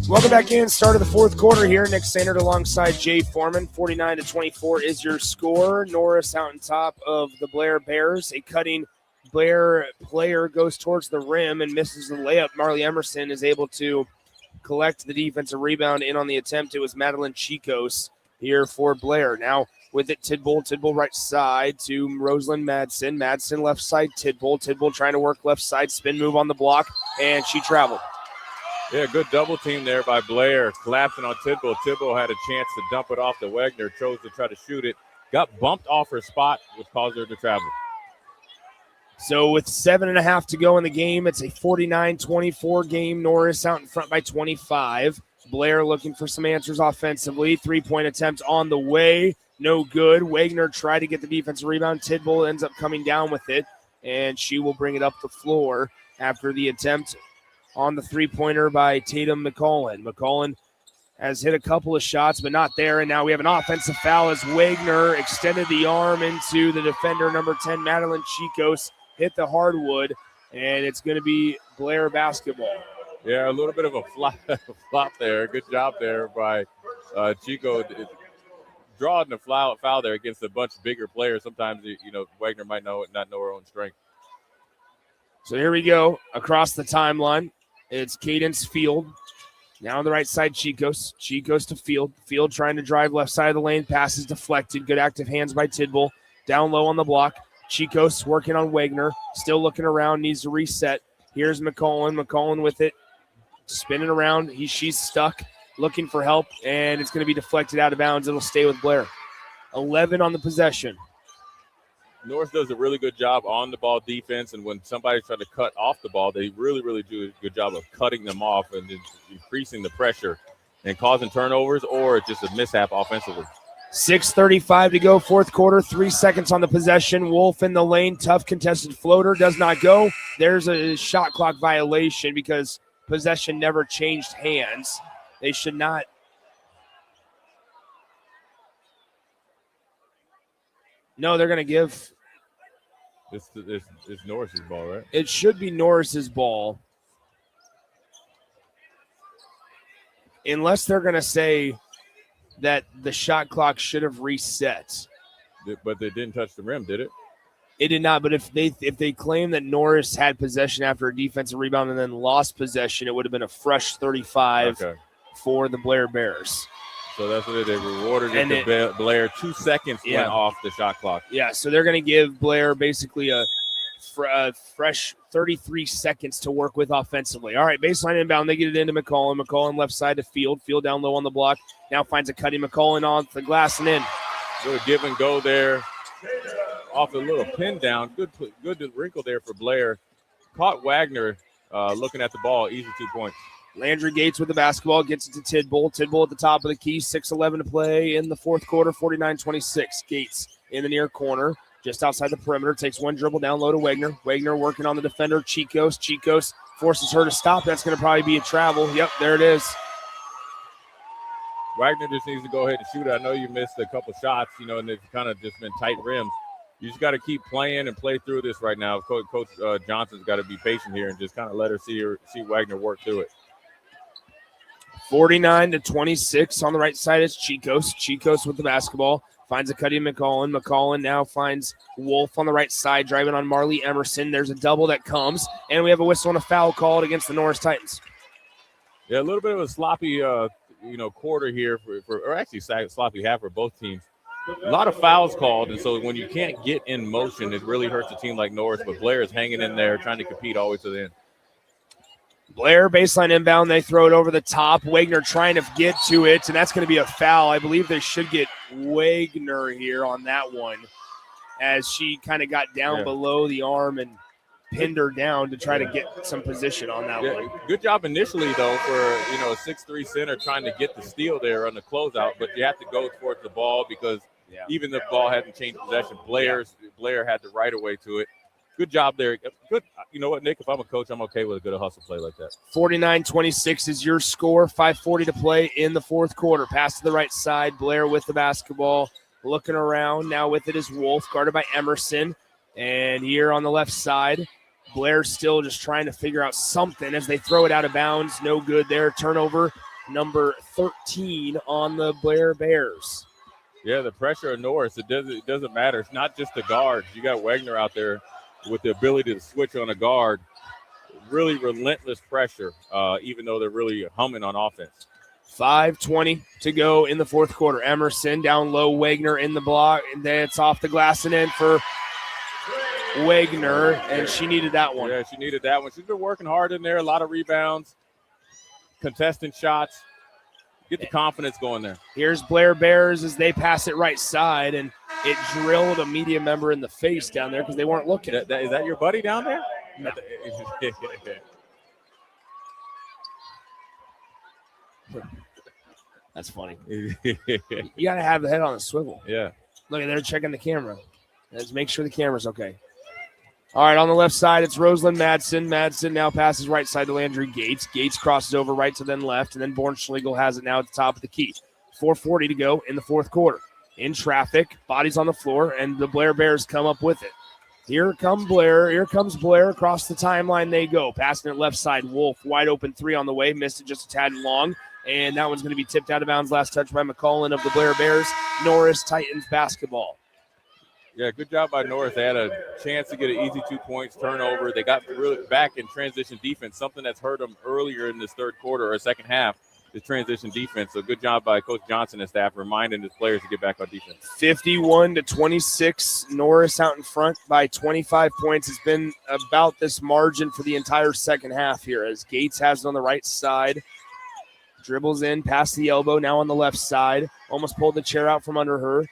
Welcome back in. Start of the fourth quarter here. Nick Sanders alongside Jay Foreman. 49-24 is your score. Norris out on top of the Blair Bears. A cutting Blair player goes towards the rim and misses the layup. Marley Emerson is able to collect the defensive rebound in on the attempt. It was Madeline Chicos here for Blair. Now with it, Tidball right side to Rosalind Madsen. Madsen left side, Tidball trying to work left side, spin move on the block, and she traveled. Yeah, good double team there by Blair, collapsing on Tidball. Tidball had a chance to dump it off to Wagner, chose to try to shoot it, got bumped off her spot, which caused her to travel. So with 7.5 to go in the game, it's a 49-24 game. Norris out in front by 25. Blair looking for some answers offensively. 3-point attempt on the way. No good. Wagner tried to get the defensive rebound. Tidball ends up coming down with it, and she will bring it up the floor after the attempt on the three-pointer by Tatum McCollin. McCollin has hit a couple of shots, but not there, and now we have an offensive foul as Wagner extended the arm into the defender, number 10, Madeline Chicos, hit the hardwood, and it's going to be Blair basketball. Yeah, a little bit of a flop there. Good job there by Chico. Drawing the foul there against a bunch of bigger players. Sometimes, Wagner might not know her own strength. So here we go. Across the timeline, it's Cadence Field. Now on the right side, Chicos. Chicos to Field. Field trying to drive left side of the lane. Passes deflected. Good active hands by Tidball. Down low on the block. Chicos working on Wagner. Still looking around. Needs to reset. Here's McCollin. McCollin with it. Spinning around. She's stuck. Looking for help. And it's going to be deflected out of bounds. It'll stay with Blair. 11 on the possession. Norris does a really good job on the ball defense, and when somebody's trying to cut off the ball, they really, really do a good job of cutting them off and increasing the pressure and causing turnovers or just a mishap offensively. 6:35 to go, fourth quarter, 3 seconds on the possession. Wolf in the lane, tough contested floater, does not go. There's a shot clock violation because possession never changed hands. They should not. No, they're going to give. It's Norris's ball, right? It should be Norris's ball. Unless they're going to say that the shot clock should have reset. But they didn't touch the rim, did it? It did not, but if they claim that Norris had possession after a defensive rebound and then lost possession, it would have been a fresh 35 for the Blair Bears. So that's what they rewarded it to Blair. 2 seconds went off the shot clock. Yeah, so they're going to give Blair basically a fresh 33 seconds to work with offensively. All right, baseline inbound. They get it into McCollum. McCollum left side to Field. Field down low on the block. Now finds a cutting McCollum on the glass and in. Good give and go there. Off a little pin down. Good wrinkle there for Blair. Caught Wagner looking at the ball. Easy 2 points. Landry Gates with the basketball. Gets it to Tidbull. Tidbull at the top of the key. 6:11 to play in the fourth quarter. 49-26. Gates in the near corner. Just outside the perimeter. Takes one dribble down low to Wagner. Wagner working on the defender. Chicos. Chicos forces her to stop. That's going to probably be a travel. Yep, there it is. Wagner just needs to go ahead and shoot it. I know you missed a couple shots, and they've kind of just been tight rims. You just got to keep playing and play through this right now. Coach Johnson's got to be patient here and just kind of let her see Wagner work through it. 49-26 on the right side is Chicos. Chicos with the basketball. Finds a Cuddy McCollum. McCollum now finds Wolf on the right side, driving on Marley Emerson. There's a double that comes, and we have a whistle and a foul called against the Norris Titans. Yeah, a little bit of a sloppy, quarter here or actually sloppy half for both teams. A lot of fouls called, and so when you can't get in motion, it really hurts a team like Norris. But Blair is hanging in there, trying to compete all the way to the end. Blair, baseline inbound. They throw it over the top. Wagner trying to get to it, and that's going to be a foul. I believe they should get Wagner here on that one as she kind of got down below the arm and pinned her down to try to get some position on that one. Good job initially, though, for a 6'3" center trying to get the steal there on the closeout, but you have to go towards the ball because even the ball hadn't changed possession. Blair had the right of way to it. Good job there. Good. You know what, Nick? If I'm a coach, I'm okay with a good hustle play like that. 49-26 is your score. 5:40 to play in the fourth quarter. Pass to the right side. Blair with the basketball. Looking around. Now with it is Wolf, guarded by Emerson. And here on the left side, Blair still just trying to figure out something as they throw it out of bounds. No good there. Turnover number 13 on the Blair Bears. Yeah, the pressure of Norris, it doesn't matter. It's not just the guards. You got Wagner out there with the ability to switch on a guard. Really relentless pressure, even though they're really humming on offense. 5:20 to go in the fourth quarter. Emerson down low, Wagner in the block, and then it's off the glass and in for Wagner, and she needed that one. Yeah, she needed that one. She's been working hard in there, a lot of rebounds, contesting shots. Get the confidence going there. Here's Blair Bears as they pass it right side, and it drilled a media member in the face down there because they weren't looking. Is that your buddy down there? No. That's funny. You got to have the head on a swivel. Yeah. Look, they're checking the camera. Let's make sure the camera's okay. All right, on the left side, it's Rosalind Madsen. Madsen now passes right side to Landry Gates. Gates crosses over right to then left, and then Bornschlegel has it now at the top of the key. 4:40 to go in the fourth quarter. In traffic, bodies on the floor, and the Blair Bears come up with it. Here comes Blair. Across the timeline they go. Passing it left side. Wolf, wide open three on the way. Missed it just a tad long, and that one's going to be tipped out of bounds. Last touch by McCollum of the Blair Bears. Norris Titans basketball. Yeah, good job by Norris. They had a chance to get an easy 2 points, turnover. They got really back in transition defense, something that's hurt them earlier in this third quarter or second half, is transition defense. So good job by Coach Johnson and staff reminding his players to get back on defense. 51-26, Norris out in front by 25 points. It's been about this margin for the entire second half here as Gates has it on the right side. Dribbles in, past the elbow, now on the left side. Almost pulled the chair out from under her.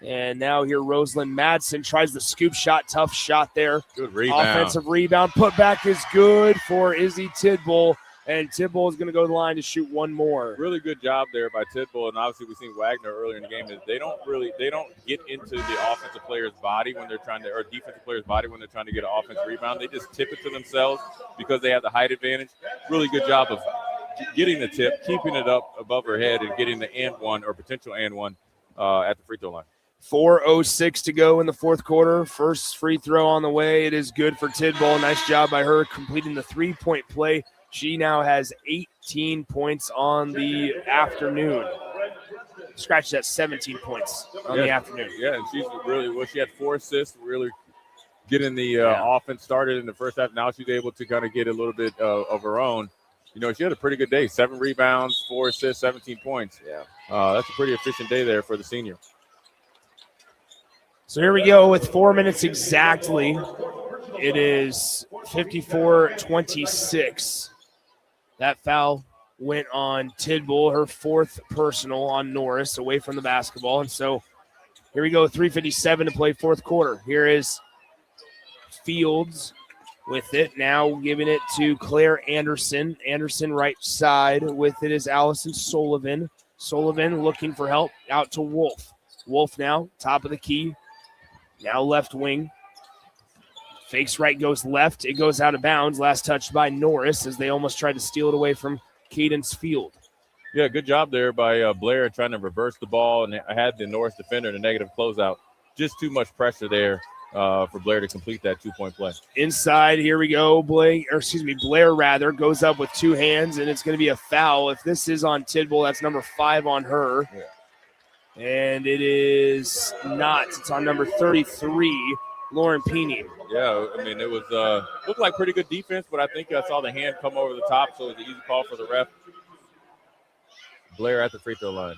And now here Rosalind Madsen tries the scoop shot. Tough shot there. Good rebound. Offensive rebound. Put back is good for Izzy Tidbull. And Tidbull is going to go to the line to shoot one more. Really good job there by Tidbull. And obviously we've seen Wagner earlier in the game. They don't get into the offensive player's body when they're trying to, or defensive player's body when they're trying to get an offensive rebound. They just tip it to themselves because they have the height advantage. Really good job of getting the tip, keeping it up above her head, and getting the and one or potential and one at the free throw line. 4:06 to go in the fourth quarter. First free throw on the way. It is good for Tidbull. Nice job by her completing the three-point play. She now has 18 points on the afternoon. Scratch that, 17 points on the afternoon. Yeah, and she's she had 4 assists, really getting the offense started in the first half. Now she's able to kind of get a little bit of her own. She had a pretty good day. 7 rebounds, 4 assists, 17 points. Yeah. That's a pretty efficient day there for the senior. So here we go with 4 minutes exactly It is 54-26. That foul went on Tidbull, her fourth personal on Norris, away from the basketball. And so here we go, 3:57 to play fourth quarter. Here is Fields with it, now giving it to Claire Anderson. Anderson right side with it is Allison Sullivan. Sullivan looking for help, out to Wolf. Wolf now, top of the key, now left wing. Fakes right, goes left. It goes out of bounds. Last touch by Norris as they almost tried to steal it away from Cadence Field. Yeah, good job there by Blair trying to reverse the ball and had the Norris defender in a negative closeout. Just too much pressure there for Blair to complete that 2-point play. Inside, here we go. Blair goes up with two hands, and it's going to be a foul. If this is on Tidbull, that's number 5 on her. Yeah. And it is not. It's on number 33, Lauren Peening. Yeah, I mean, it was looked like pretty good defense, but I think I saw the hand come over the top, so it was an easy call for the ref. Blair at the free throw line.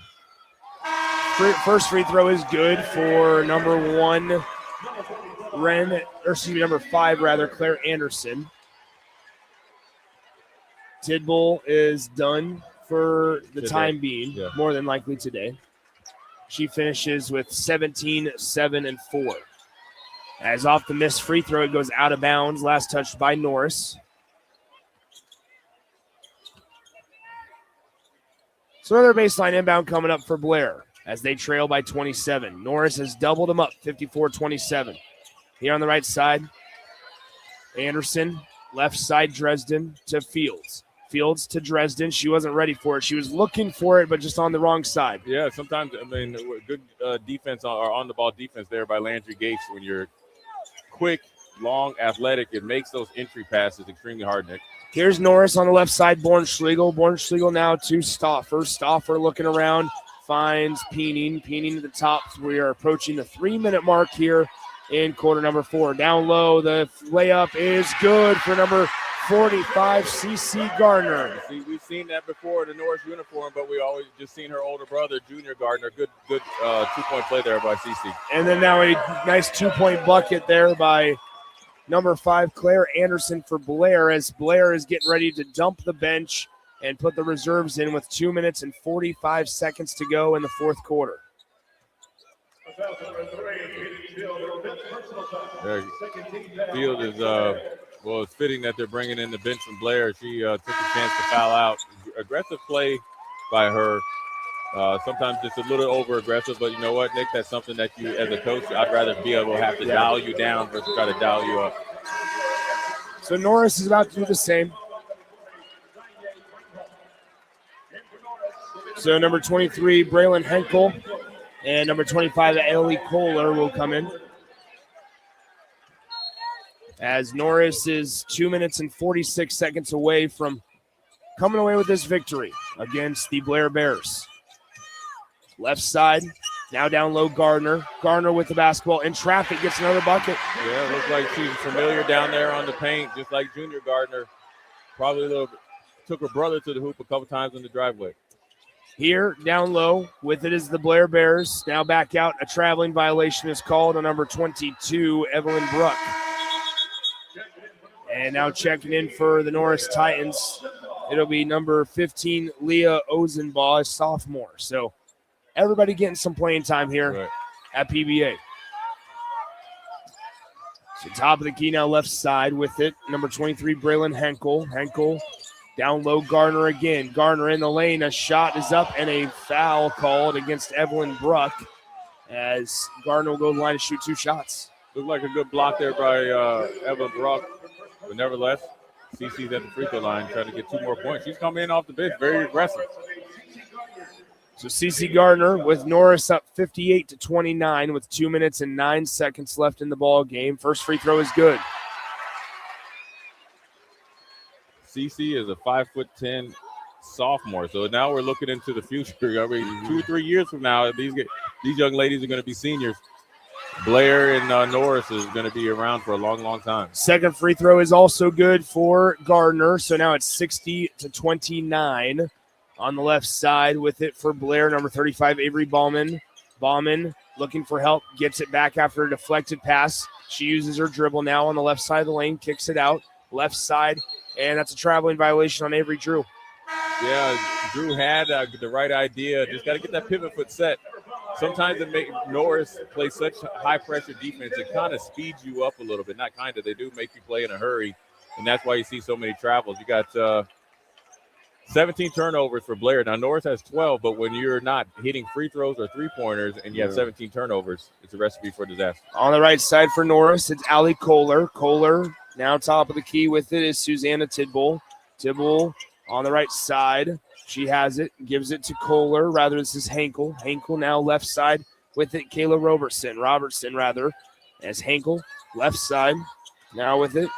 First free throw is good for number 5, Claire Anderson. Tidbull is done for the time being, more than likely today. She finishes with 17, 7, and 4. As off the missed free throw, it goes out of bounds. Last touch by Norris. So another baseline inbound coming up for Blair as they trail by 27. Norris has doubled them up, 54-27. Here on the right side, Anderson, left side Dresden to Fields. Fields to Dresden. She wasn't ready for it. She was looking for it, but just on the wrong side. Yeah, sometimes, I mean, good defense or on-the-ball defense there by Landry Gates. When you're quick, long, athletic, it makes those entry passes extremely hard, Nick. Here's Norris on the left side, Bornschlegel. Bornschlegel now to Stauffer. Stauffer looking around, finds Peening. Peening to the top. We are approaching the 3-minute mark here in quarter number 4. Down low, the layup is good for number 45, CC Gardner. See, we've seen that before in the Norris uniform, but we always just seen her older brother, Junior Gardner. Good 2-point play there by CC. And then now a nice 2-point bucket there by number 5, Claire Anderson for Blair, as Blair is getting ready to dump the bench and put the reserves in with 2 minutes and 45 seconds to go in the fourth quarter. Field is, it's fitting that they're bringing in the bench from Blair. She took a chance to foul out. Aggressive play by her. Sometimes just a little over-aggressive, but you know what, Nick? That's something that you, as a coach, I'd rather be able to have to dial you down versus try to dial you up. So Norris is about to do the same. So number 23, Braylon Henkel, and number 25, Ellie Kohler will come in. As Norris is 2 minutes and 46 seconds away from coming away with this victory against the Blair Bears. Left side, now down low, Gardner. Gardner with the basketball in traffic, gets another bucket. Yeah, it looks like she's familiar down there on the paint, just like Junior Gardner. Probably took her brother to the hoop a couple times in the driveway. Here, down low, with it is the Blair Bears. Now back out, a traveling violation is called on number 22, Evelyn Bruck. And now checking in for the Norris Titans, it'll be number 15, Leah Ozenbaugh, a sophomore. So everybody getting some playing time here at PBA. So top of the key now, left side with it. Number 23, Braylon Henkel. Henkel down low, Gardner again. Gardner in the lane. A shot is up and a foul called against Evelyn Bruck as Gardner will go to the line to shoot 2 shots. Looked like a good block there by Evelyn Bruck. But nevertheless, CC's at the free throw line trying to get 2 more points. She's coming in off the bench, very aggressive. So CC Gardner with Norris up 58-29 with 2 minutes and 9 seconds left in the ball game. First free throw is good. CC is a 5'10" sophomore, so now we're looking into the future. I mean, 2 or 3 years from now, these young ladies are going to be seniors. Blair and Norris is going to be around for a long, long time. Second free throw is also good for Gardner, so now it's 60-29. On the left side with it for Blair, number 35, Avery Bauman. Bauman looking for help, gets it back after a deflected pass She uses her dribble now on the left side of the lane, kicks it out, left side, and that's a traveling violation on Avery Drew. Yeah, Drew had the right idea. Just got to get that pivot foot set. Sometimes it makes Norris play such high-pressure defense. It kind of speeds you up a little bit. Not kind of. They do make you play in a hurry, and that's why you see so many travels. You got 17 turnovers for Blair. Now, Norris has 12, but when you're not hitting free throws or three-pointers and you have 17 turnovers, it's a recipe for disaster. On the right side for Norris, it's Allie Kohler. Kohler now top of the key with it is Susanna Tidbull. Tidbull on the right side. She has it, gives it to Kohler. This is Henkel. Henkel now left side with it, Kayla Robertson, as Henkel, left side, now with it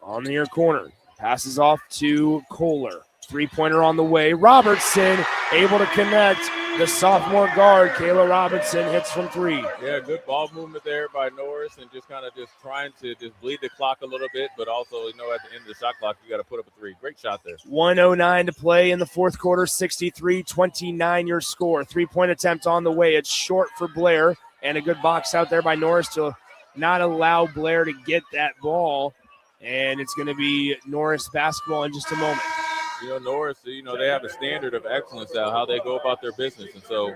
on the near corner. Passes off to Kohler. Three-pointer on the way. Robertson able to connect. The sophomore guard, Kayla Robertson, hits from three. Yeah, good ball movement there by Norris and just trying to bleed the clock a little bit, but also, at the end of the shot clock, you got to put up a three. Great shot there. 1:09 to play in the fourth quarter, 63-29 your score. Three-point attempt on the way. It's short for Blair, and a good box out there by Norris to not allow Blair to get that ball, and it's going to be Norris basketball in just a moment. Norris, they have a standard of excellence out how they go about their business. And so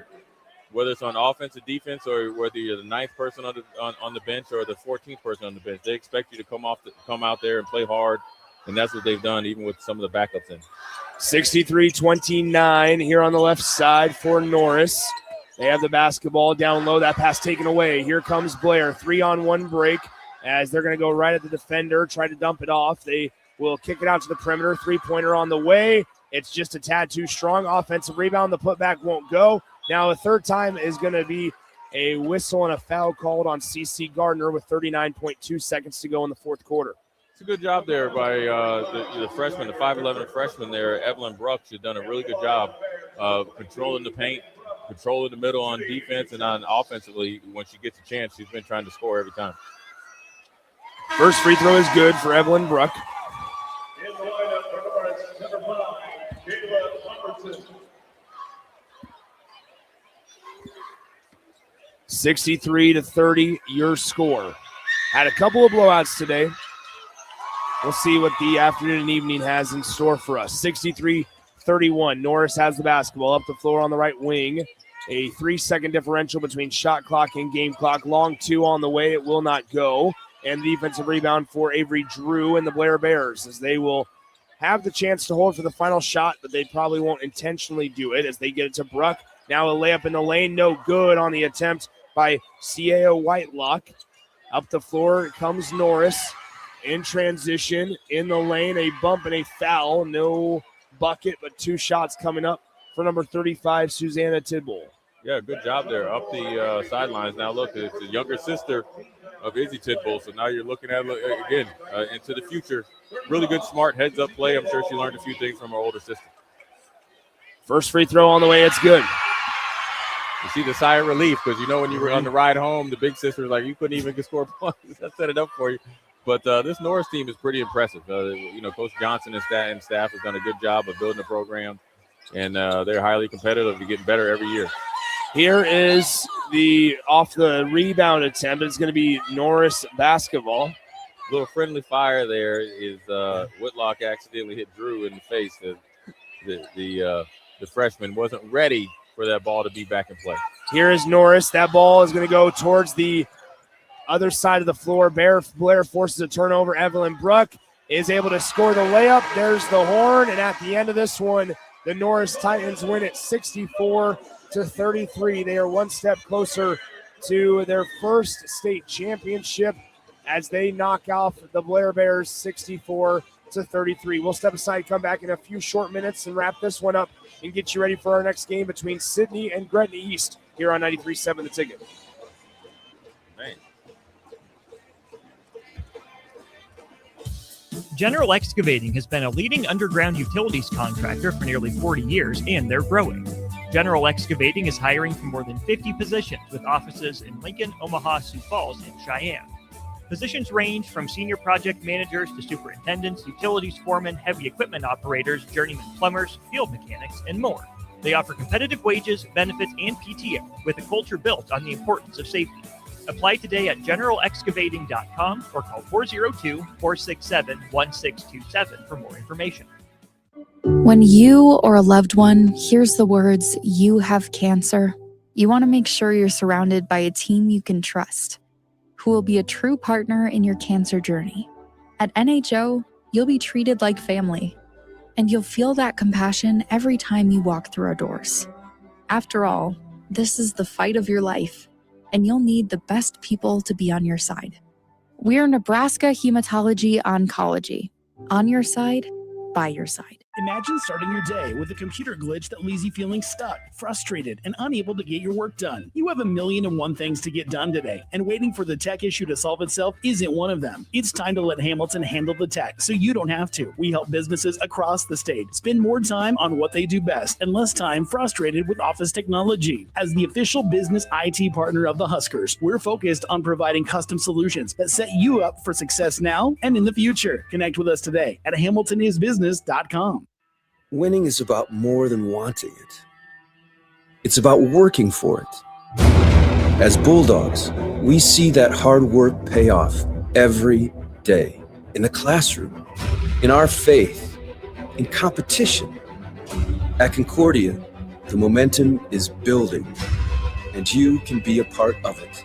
whether it's on offense or defense or whether you're the ninth person on the bench or the 14th person on the bench, they expect you to come out there and play hard. And that's what they've done, even with some of the backups in. 63-29 here on the left side for Norris. They have the basketball down low. That pass taken away. Here comes Blair. 3-on-1 break as they're going to go right at the defender, try to dump it off. They will kick it out to the perimeter. Three-pointer on the way. It's just a tad too strong. Offensive rebound. The putback won't go. Now a third time is going to be a whistle and a foul called on CC Gardner with 39.2 seconds to go in the fourth quarter. It's a good job there by the freshman, the 5'11 freshman there, Evelyn Brooks. She's done a really good job of controlling the paint, controlling the middle on defense, and on offensively, when she gets a chance, she's been trying to score every time. First free throw is good for Evelyn Brooks. 63-30, your score. Had a couple of blowouts today. We'll see what the afternoon and evening has in store for us. 63-31, Norris has the basketball up the floor on the right wing. A 3-second differential between shot clock and game clock. Long two on the way. It will not go. And the defensive rebound for Avery Drew and the Blair Bears, as they will have the chance to hold for the final shot, but they probably won't intentionally do it as they get it to Bruck. Now a layup in the lane, no good on the attempt by Cieo Whitelock. Up the floor comes Norris in transition in the lane, a bump and a foul. No bucket, but two shots coming up for number 35, Susanna Tidbull. Yeah, good job there up the sidelines. Now look, it's the younger sister of Izzy Tidbull, so now you're looking at again into the future. Really good, smart heads-up play. I'm sure she learned a few things from her older sister. First free throw on the way. It's good. You see the sigh of relief because when you were on the ride home, the big sister was like, you couldn't even score points. I set it up for you. But this Norris team is pretty impressive. Coach Johnson and staff has done a good job of building the program, and they're highly competitive and getting better every year. Here is off the rebound attempt. It's going to be Norris basketball. A little friendly fire there is Whitlock accidentally hit Drew in the face. The freshman wasn't ready for that ball to be back in play. Here is Norris. That ball is going to go towards the other side of the floor. Blair forces a turnover. Evelyn Bruck is able to score the layup. There's the horn. And at the end of this one, the Norris Titans win it 64-33. They are one step closer to their first state championship as they knock off the Blair Bears 64-33. We'll step aside, come back in a few short minutes and wrap this one up and get you ready for our next game between Sydney and Gretna East here on 93.7 The Ticket. General Excavating has been a leading underground utilities contractor for nearly 40 years, and they're growing. General Excavating is hiring for more than 50 positions with offices in Lincoln, Omaha, Sioux Falls, and Cheyenne. Positions range from senior project managers to superintendents, utilities foremen, heavy equipment operators, journeyman plumbers, field mechanics, and more. They offer competitive wages, benefits, and PTO with a culture built on the importance of safety. Apply today at generalexcavating.com or call 402-467-1627 for more information. When you or a loved one hears the words, "You have cancer," you want to make sure you're surrounded by a team you can trust, who will be a true partner in your cancer journey. At NHO, you'll be treated like family, and you'll feel that compassion every time you walk through our doors. After all, this is the fight of your life, and you'll need the best people to be on your side. We're Nebraska Hematology Oncology. On your side, by your side. Imagine starting your day with a computer glitch that leaves you feeling stuck, frustrated, and unable to get your work done. You have 1,000,001 things to get done today, and waiting for the tech issue to solve itself isn't one of them. It's time to let Hamilton handle the tech so you don't have to. We help businesses across the state spend more time on what they do best and less time frustrated with office technology. As the official business IT partner of the Huskers, we're focused on providing custom solutions that set you up for success now and in the future. Connect with us today at hamiltonisbusiness.com. Winning is about more than wanting it. It's about working for it. As Bulldogs, we see that hard work pay off every day in the classroom, in our faith, in competition. At Concordia, the momentum is building, and you can be a part of it.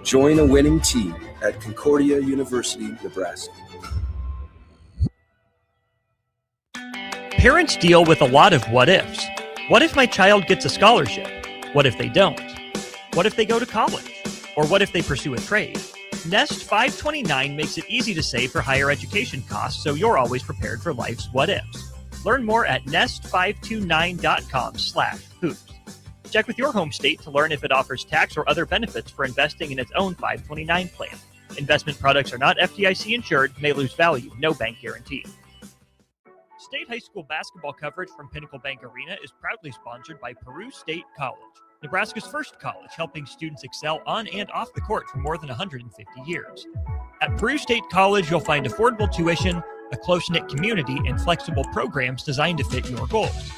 Join a winning team at Concordia University, Nebraska. Parents deal with a lot of what ifs. What if my child gets a scholarship? What if they don't? What if they go to college? Or what if they pursue a trade? Nest 529 makes it easy to save for higher education costs, so you're always prepared for life's what ifs. Learn more at nest529.com/hoops. Check with your home state to learn if it offers tax or other benefits for investing in its own 529 plan. Investment products are not FDIC insured, may lose value, no bank guarantee. State high school basketball coverage from Pinnacle Bank Arena is proudly sponsored by Peru State College, Nebraska's first college helping students excel on and off the court for more than 150 years. At Peru State College, you'll find affordable tuition, a close-knit community, and flexible programs designed to fit your goals.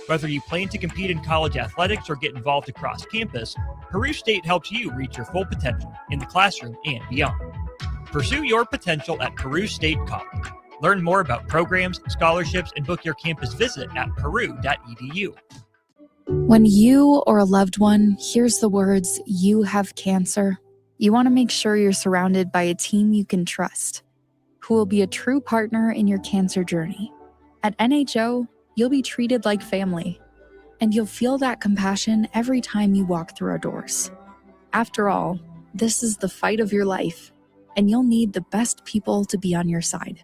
Whether you plan to compete in college athletics or get involved across campus, Peru State helps you reach your full potential in the classroom and beyond. Pursue your potential at Peru State College. Learn more about programs, scholarships, and book your campus visit at peru.edu. When you or a loved one hears the words, "You have cancer," you want to make sure you're surrounded by a team you can trust, who will be a true partner in your cancer journey. At NHO, you'll be treated like family, and you'll feel that compassion every time you walk through our doors. After all, this is the fight of your life, and you'll need the best people to be on your side.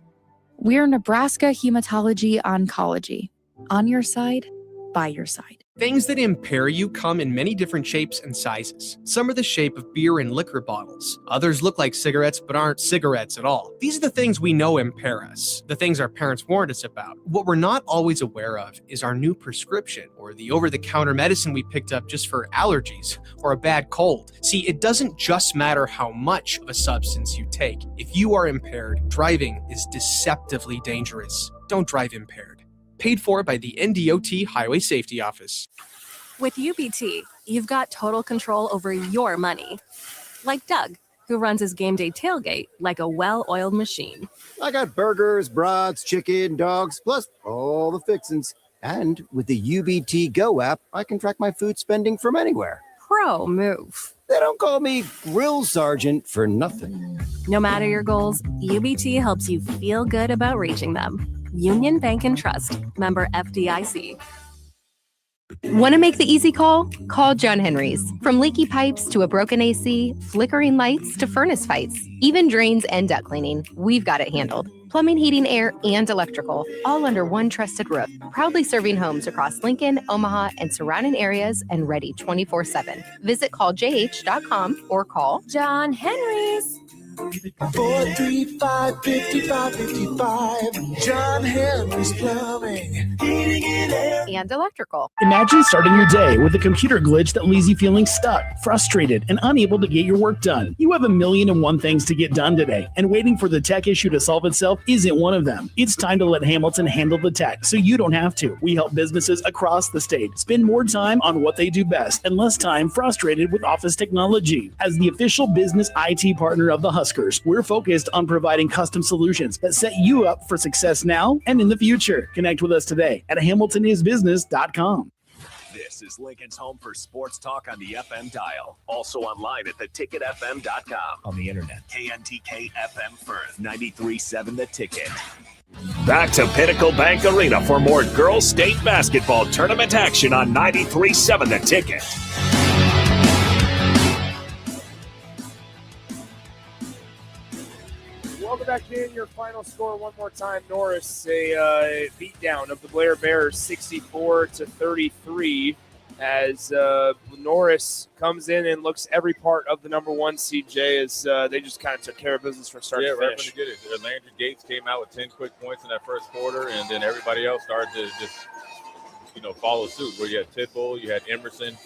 We're Nebraska Hematology Oncology. On your side, by your side. Things that impair you come in many different shapes and sizes. Some are the shape of beer and liquor bottles. Others look like cigarettes but aren't cigarettes at all. These are the things we know impair us, the things our parents warned us about. What we're not always aware of is our new prescription or the over-the-counter medicine we picked up just for allergies or a bad cold. See, it doesn't just matter how much of a substance you take. If you are impaired, driving is deceptively dangerous. Don't drive impaired. Paid for by the NDOT Highway Safety Office. With UBT, you've got total control over your money. Like Doug, who runs his game day tailgate like a well-oiled machine. I got burgers, brats, chicken, dogs, plus all the fixins. And with the UBT Go app, I can track my food spending from anywhere. Pro move. They don't call me Grill Sergeant for nothing. No matter your goals, UBT helps you feel good about reaching them. Union Bank and Trust, member FDIC. Want to make the easy call? Call John Henry's. From leaky pipes to a broken AC, flickering lights to furnace fights, even drains and duct cleaning, we've got it handled. Plumbing, heating, air, and electrical, all under one trusted roof. Proudly serving homes across Lincoln, Omaha, and surrounding areas and ready 24/7. Visit calljh.com or call John Henry's. 435-5555. John Henry's Plumbing. Heating and air. And electrical. Imagine starting your day with a computer glitch that leaves you feeling stuck, frustrated, and unable to get your work done. You have 1,000,001 things to get done today, and waiting for the tech issue to solve itself isn't one of them. It's time to let Hamilton handle the tech so you don't have to. We help businesses across the state spend more time on what they do best and less time frustrated with office technology. As the official business IT partner of the Huskers, we're focused on providing custom solutions that set you up for success now and in the future. Connect with us today at hamiltonisbusiness.com. This is Lincoln's home for sports talk on the FM dial. Also online at theticketfm.com. On the internet. KNTK FM Firth, 93.7 The Ticket. Back to Pinnacle Bank Arena for more girls state basketball tournament action on 93.7 The Ticket. Welcome back in. Your final score one more time. Norris, a beatdown of the Blair Bears, 64-33, as Norris comes in and looks every part of the number one CJ as they just kind of took care of business from start to right finish. from the get. Landry Gates came out with 10 quick points in that first quarter, and then everybody else started to just, follow suit. Where you had Tidbull, you had Emerson,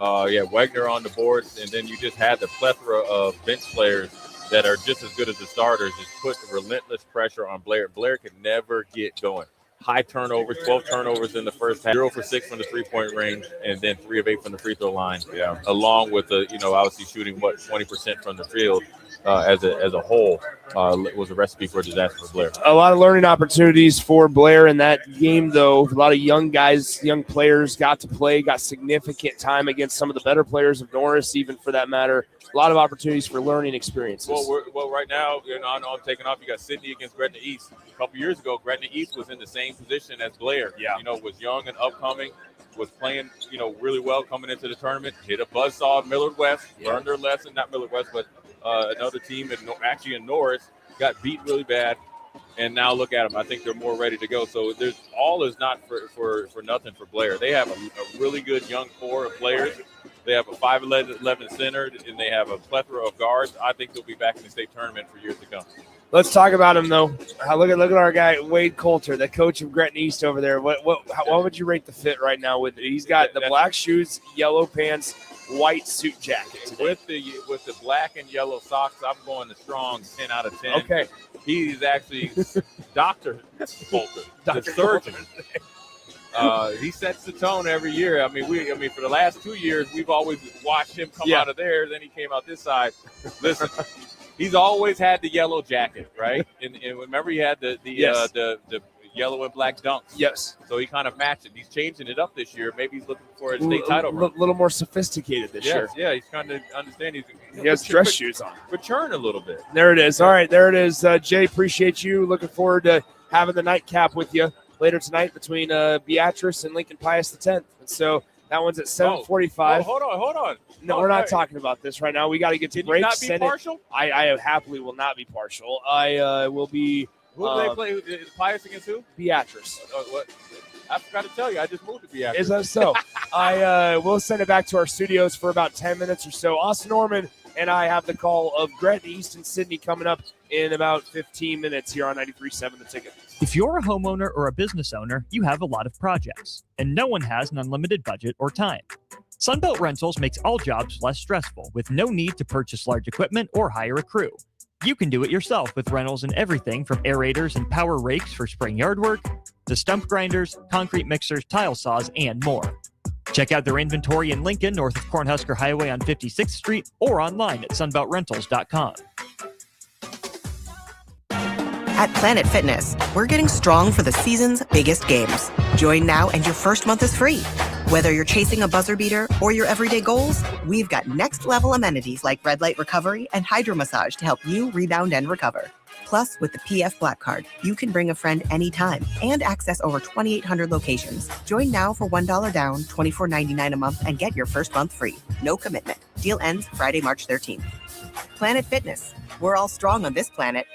you had Wagner on the boards, and then you just had the plethora of bench players that are just as good as the starters, just put the relentless pressure on Blair. Blair could never get going. High turnovers, 12 turnovers in the first half, 0 for 6 from the three-point range, and then 3 of 8 from the free throw line. Yeah. Along with the, obviously shooting 20% from the field as a whole was a recipe for disaster for Blair. A lot of learning opportunities for Blair in that game, though. A lot of young guys, young players got to play, got significant time against some of the better players of Norris, even for that matter. A lot of opportunities for learning experiences. Well, right now, I'm taking off. You got Sydney against Gretna East. A couple years ago, Gretna East was in the same position as Blair. Yeah. Was young and upcoming, was playing, really well coming into the tournament. Hit a buzzsaw at Millard West, learned their lesson. Not Millard West, but another team in Norris got beat really bad. And now look at them. I think they're more ready to go. So all is not for nothing for Blair. They have a really good young core of players. They have a 5'11" center, and they have a plethora of guards. I think they'll be back in the state tournament for years to come. Let's talk about him, though. Look at our guy, Wade Coulter, the coach of Gretna East over there. What would you rate the fit right now with it? He's got the black shoes, yellow pants, white suit jacket today. With the black and yellow socks, I'm going the strong 10 out of 10. Okay. He's actually Dr. Coulter, the surgeon. He sets the tone every year. I mean, for the last 2 years, we've always watched him come out of there. Then he came out this side. Listen, he's always had the yellow jacket, right? And remember, he had the yellow and black dunks. Yes. So he kind of matched it. He's changing it up this year. Maybe he's looking for a state title. A little more sophisticated this year. Yeah, he's trying to understand. He has dress shoes on. Return a little bit. There it is. All right, there it is. Jay, appreciate you. Looking forward to having the nightcap with you later tonight between Beatrice and Lincoln Pius X. And so that one's at 7:45. Hold on. No, we're not talking about this right now. We got to get to break. Can you not be partial? I happily will not be partial. I will be. Who do they play? Is Pius against who? Beatrice. What? I forgot to tell you. I just moved to Beatrice. Is that so? I will send it back to our studios for about 10 minutes or so. Austin Norman and I have the call of Gretna East and Sydney coming up in about 15 minutes here on 93.7 The Ticket. If you're a homeowner or a business owner, you have a lot of projects, and no one has an unlimited budget or time. Sunbelt Rentals makes all jobs less stressful with no need to purchase large equipment or hire a crew. You can do it yourself with rentals and everything from aerators and power rakes for spring yard work to stump grinders, concrete mixers, tile saws, and more. Check out their inventory in Lincoln, north of Cornhusker Highway on 56th Street, or online at sunbeltrentals.com. At Planet Fitness, we're getting strong for the season's biggest games. Join now and your first month is free. Whether you're chasing a buzzer beater or your everyday goals, we've got next level amenities like red light recovery and hydro massage to help you rebound and recover. Plus, with the PF Black Card, you can bring a friend anytime and access over 2,800 locations. Join now for $1 down, $24.99 a month, and get your first month free. No commitment. Deal ends Friday, March 13th. Planet Fitness. We're all strong on this planet.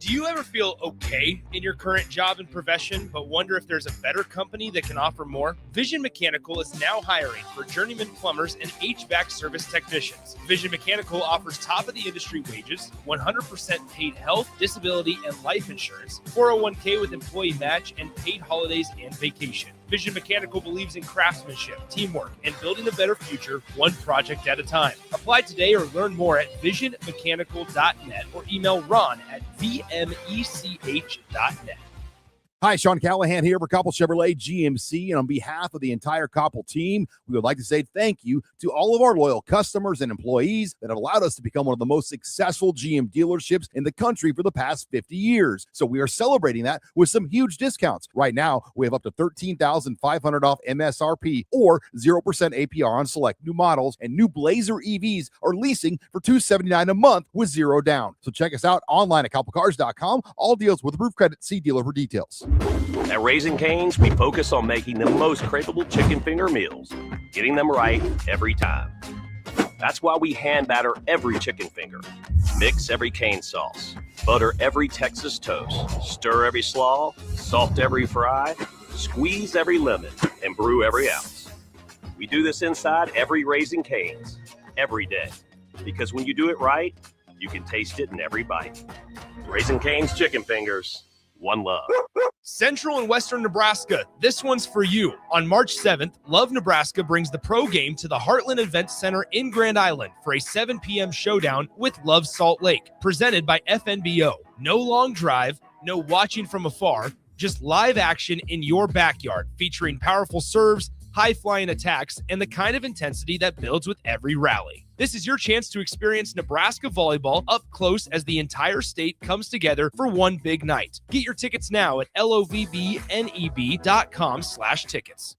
Do you ever feel okay in your current job and profession, but wonder if there's a better company that can offer more? Vision Mechanical is now hiring for journeyman plumbers and HVAC service technicians. Vision Mechanical offers top-of-the-industry wages, 100% paid health, disability, and life insurance, 401k with employee match, and paid holidays and vacation. Vision Mechanical believes in craftsmanship, teamwork, and building a better future one project at a time. Apply today or learn more at visionmechanical.net or email Ron at vmech.net. Hi, Sean Callahan here for Koppel Chevrolet GMC, and on behalf of the entire Koppel team, we would like to say thank you to all of our loyal customers and employees that have allowed us to become one of the most successful GM dealerships in the country for the past 50 years. So we are celebrating that with some huge discounts. Right now, we have up to $13,500 off MSRP or 0% APR on select new models, and new Blazer EVs are leasing for $279 a month with zero down. So check us out online at koppelcars.com. All deals with approved credit. See dealer for details. At Raising Cane's, we focus on making the most craveable chicken finger meals, getting them right every time. That's why we hand batter every chicken finger, mix every cane sauce, butter every Texas toast, stir every slaw, salt every fry, squeeze every lemon, and brew every ounce. We do this inside every Raising Cane's, every day, because when you do it right, you can taste it in every bite. Raising Cane's chicken fingers, one love. Central and Western Nebraska, this one's for you. On March 7th, Love Nebraska brings the Pro Game to the Heartland Event Center in Grand Island for a 7 p.m. showdown with Love Salt Lake, presented by FNBO. No long drive, no watching from afar, just live action in your backyard, featuring powerful serves, high-flying attacks, and the kind of intensity that builds with every rally. This is your chance to experience Nebraska volleyball up close as the entire state comes together for one big night. Get your tickets now at lovbneb.com/tickets.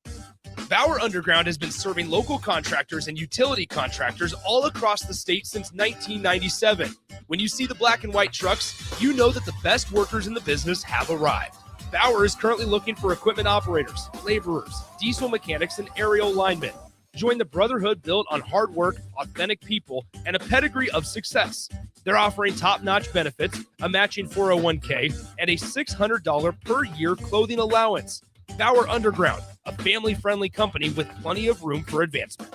Bauer Underground has been serving local contractors and utility contractors all across the state since 1997. When you see the black and white trucks, you know that the best workers in the business have arrived. Bauer is currently looking for equipment operators, laborers, diesel mechanics, and aerial linemen. Join the brotherhood built on hard work, authentic people, and a pedigree of success. They're offering top-notch benefits, a matching 401k, and a $600 per year clothing allowance. Bauer Underground, a family-friendly company with plenty of room for advancement.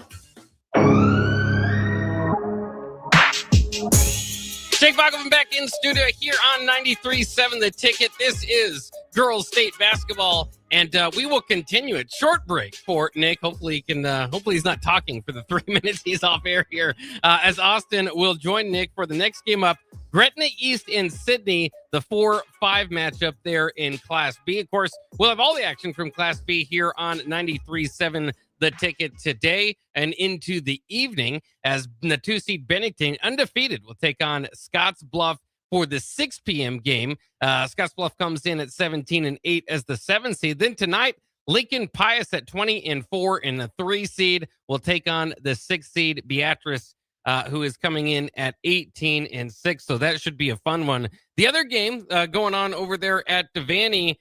Jake Bogman back in studio here on 93.7 The Ticket. This is girls state basketball, and we will continue it. Short break for Nick. Hopefully he can. Hopefully he's not talking for the 3 minutes he's off air here. As Austin will join Nick for the next game up, Gretna East in Sydney, the 4-5 matchup there in Class B. Of course, we'll have all the action from Class B here on 93.7 The Ticket today and into the evening as the 2-seed Bennington, undefeated, will take on Scotts Bluff for the 6 p.m. game. Scotts Bluff comes in at 17-8 as the 7-seed. Then tonight, Lincoln Pius at 20-4 in the 3-seed will take on the 6-seed Beatrice, who is coming in at 18-6. So that should be a fun one. The other game going on over there at Devaney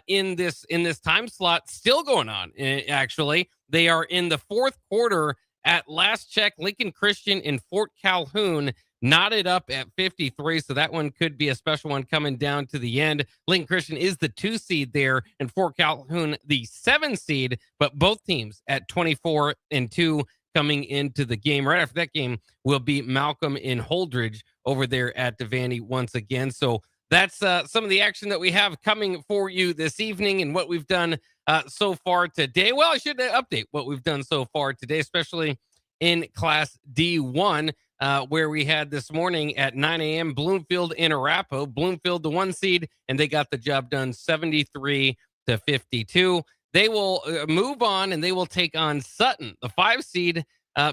in this time slot, still going on, actually. They are in the fourth quarter. At last check, Lincoln Christian in Fort Calhoun knotted up at 53, so that one could be a special one coming down to the end. Lincoln Christian is the 2-seed there, and Fort Calhoun the 7-seed, but both teams at 24-2 coming into the game. Right after that game will be Malcolm in Holdridge over there at Devaney once again. So that's some of the action that we have coming for you this evening and what we've done so far today. Well, I should update what we've done so far today, especially in Class D1, where we had this morning at 9 a.m. Bloomfield in Arapahoe. Bloomfield, the 1-seed, and they got the job done 73-52. They will move on, and they will take on Sutton. The 5-seed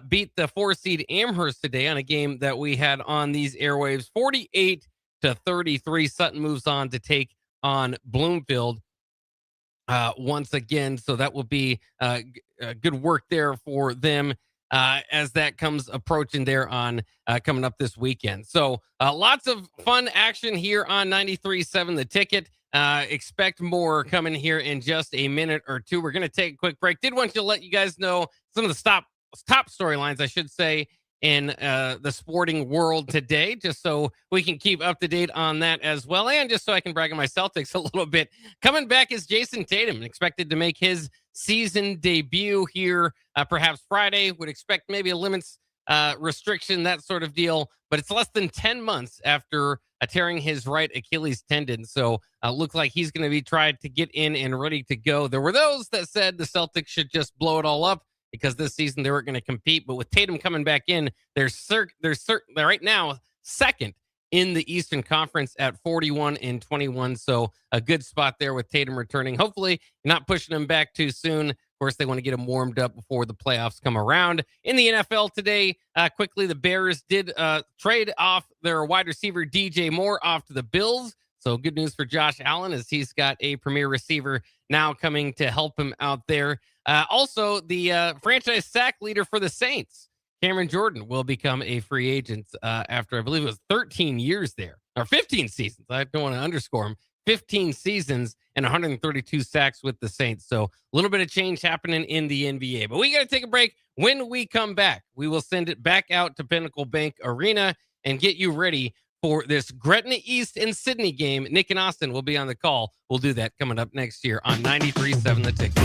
beat the 4-seed Amherst today on a game that we had on these airwaves, 48-33. Sutton moves on to take on Bloomfield once again. So that will be good work there for them as that comes approaching there on coming up this weekend. So lots of fun action here on 93.7 The Ticket. Expect more coming here in just a minute or two. We're going to take a quick break. Did want to let you guys know some of the top storylines, I should say, in the sporting world today, just so we can keep up to date on that as well. And just so I can brag on my Celtics a little bit. Coming back is Jason Tatum, expected to make his season debut here perhaps Friday. Would expect maybe a limits restriction, that sort of deal. But it's less than 10 months after tearing his right Achilles tendon. So looks like he's going to be tried to get in and ready to go. There were those that said the Celtics should just blow it all up because this season they weren't going to compete. But with Tatum coming back in, they're right now second in the Eastern Conference at 41-21. So a good spot there with Tatum returning. Hopefully not pushing him back too soon. Of course, they want to get him warmed up before the playoffs come around. In the NFL today, quickly, the Bears did trade off their wide receiver DJ Moore off to the Bills. So good news for Josh Allen as he's got a premier receiver now coming to help him out there. Also, the franchise sack leader for the Saints, Cameron Jordan, will become a free agent after, I believe it was 13 years there, or 15 seasons. I don't want to underscore him. 15 seasons and 132 sacks with the Saints. So a little bit of change happening in the NBA. But we got to take a break. When we come back, we will send it back out to Pinnacle Bank Arena and get you ready for this Gretna East and Sydney game. Nick and Austin will be on the call. We'll do that coming up next year on 93.7 The Ticket.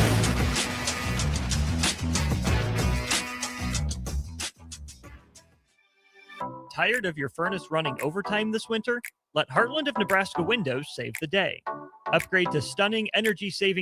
Tired of your furnace running overtime this winter? Let Heartland of Nebraska Windows save the day. Upgrade to stunning energy-saving